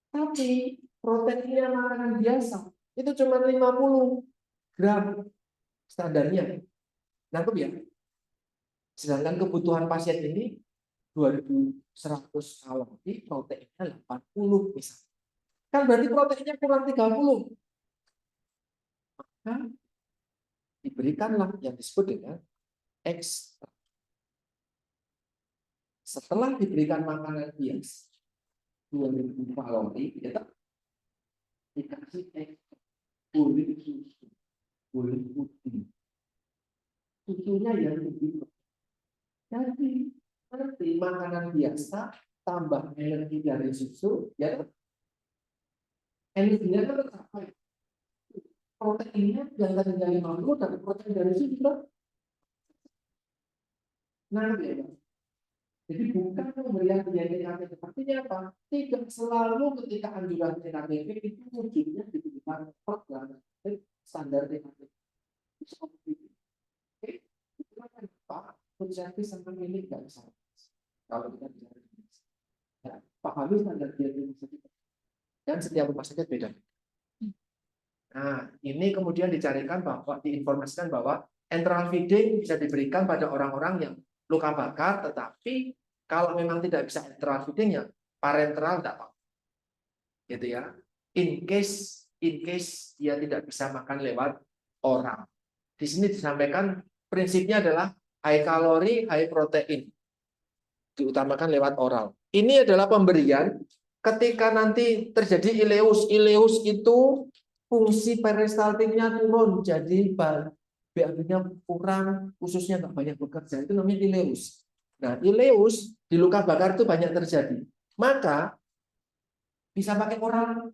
Tapi proteinnya makanan biasa itu cuma 50 gram standarnya. Nangkep ya? Sedangkan kebutuhan pasien ini 2.100 kalori, proteinnya 80 misalnya. Kan berarti proteinnya kurang 30. Maka diberikanlah yang disebut dengan ekstra. Setelah diberikan makanan biasa 2.000 kalori, ya dikasih ekstra, kulit susu, kulit putih, susunya yang lebih. Jadi nanti makanan biasa tambah energi dari susu, ya energinya kan tercapai. Proteinnya yang tadinya 50 dan protein dari susu. Nah, ya. Jadi bukan pemberian biaya TKP, artinya apa? Tidak selalu ketika anjuran TKP itu wujudnya diberikan program standar TKP. Oke, itu kan Pak, food service sama milik nggak bisa. Kalau kita bicara pahami standar diet rumah sakit. Dan setiap rumah sakit beda. Nah, ini kemudian dicarikan bahwa diinformasikan bahwa enteral feeding bisa diberikan pada orang-orang yang luka bakar, tetapi kalau memang tidak bisa enteral feeding ya parenteral tidak apa. Gitu ya. In case dia tidak bisa makan lewat oral. Di sini disampaikan prinsipnya adalah high kalori, high protein. Diutamakan lewat oral. Ini adalah pemberian ketika nanti terjadi ileus. Ileus itu fungsi peristaltiknya turun, jadi BAB-nya kurang, khususnya nggak banyak bekerja. Itu namanya ileus. Nah, ileus di luka bakar itu banyak terjadi. Maka bisa pakai oral.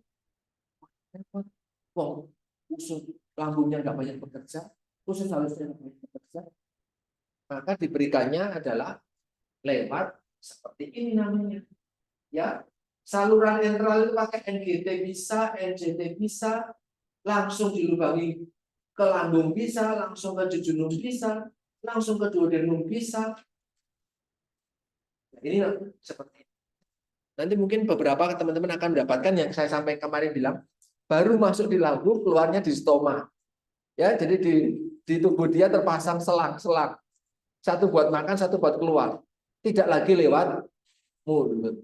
Wong, usus lambungnya nggak banyak bekerja, usus halusnya nggak banyak bekerja. Maka diberikannya adalah lewat seperti ini namanya. Ya, saluran enteral itu pakai NGT bisa, NJT bisa, langsung dilubangi ke lambung bisa, langsung ke jejunum bisa, langsung ke duodenum bisa. Nah, ini seperti ini. Nanti mungkin beberapa teman-teman akan mendapatkan yang saya sampai kemarin bilang, baru masuk di lambung, keluarnya di stoma. Ya, jadi di tubuh dia terpasang selang-selang. Satu buat makan, satu buat keluar. Tidak lagi lewat mulut.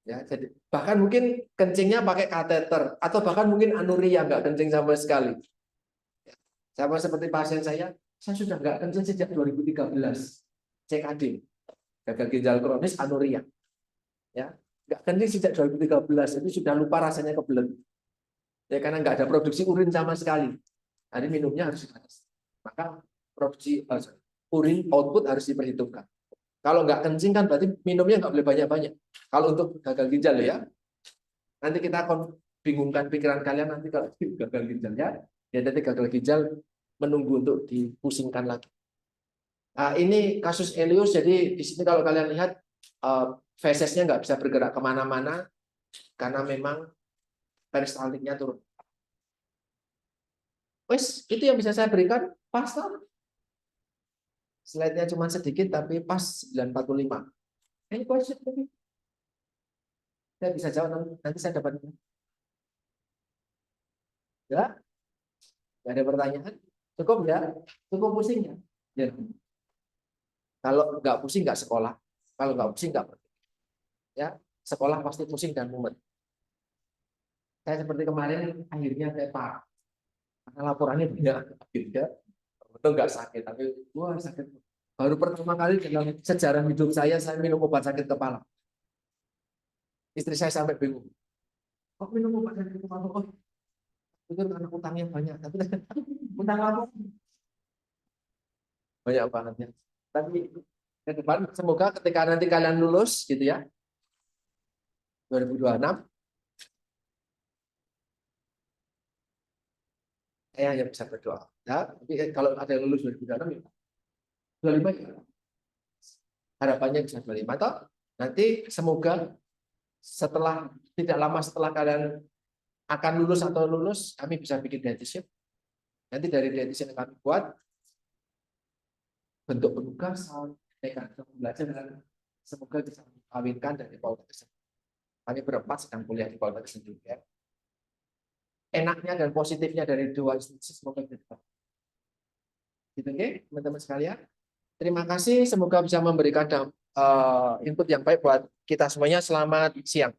Ya, jadi bahkan mungkin kencingnya pakai kateter atau bahkan mungkin anuria nggak kencing sama sekali. Ya, sama seperti pasien saya sudah nggak kencing sejak 2013. CKD, gagal ginjal kronis anuria. Ya, nggak kencing sejak 2013 itu sudah lupa rasanya kebelet. Ya karena nggak ada produksi urin sama sekali. Jadi minumnya harus dibatasi. Maka produksi urin output harus diperhitungkan. Kalau nggak kencing kan berarti minumnya nggak boleh banyak-banyak. Kalau untuk gagal ginjal ya, nanti kita akan bingungkan pikiran kalian nanti kalau gagal ginjal ya nanti gagal ginjal menunggu untuk dipusingkan lagi. Nah, ini kasus Elius, jadi di sini kalau kalian lihat fesesnya nggak bisa bergerak kemana-mana karena memang peristaltiknya turun. Wes, itu yang bisa saya berikan, pas lah. Slide-nya cuma sedikit tapi pas 945. Any question? Saya bisa jawab nanti saya dapat. Ya, nggak ada pertanyaan. Cukup ya? Cukup pusing ya? Ya. Kalau nggak pusing nggak sekolah. Kalau nggak pusing nggak pergi. Ya, sekolah pasti pusing dan mumet. Saya seperti kemarin akhirnya saya Pak, karena laporannya banyak akhirnya betul nggak sakit tapi wah sakit. Baru pertama kali dalam sejarah hidup saya minum obat sakit kepala. Istri saya sampai bingung. Kok minum obat sakit kepala? Oh, itu karena utangnya banyak. Tapi utang apa? Banyak banget ya. Tapi ke depan semoga ketika nanti kalian lulus gitu ya 2026 saya hanya bisa berdoa ya, tapi kalau ada yang lulus 2026 ya 25 ya harapannya bisa 25 atau nanti semoga setelah tidak lama setelah kalian akan lulus atau lulus kami bisa bikin dietitian. Nanti dari dietitian yang kami buat bentuk penugasan mereka belajar dan semoga bisa kawinkan dari Poltekkes. Kami berempat sedang kuliah di Poltekkes juga. Enaknya dan positifnya dari dua institusi semoga kita. Gitu oke, teman-teman sekalian. Terima kasih, semoga bisa memberikan input yang baik buat kita semuanya. Selamat siang.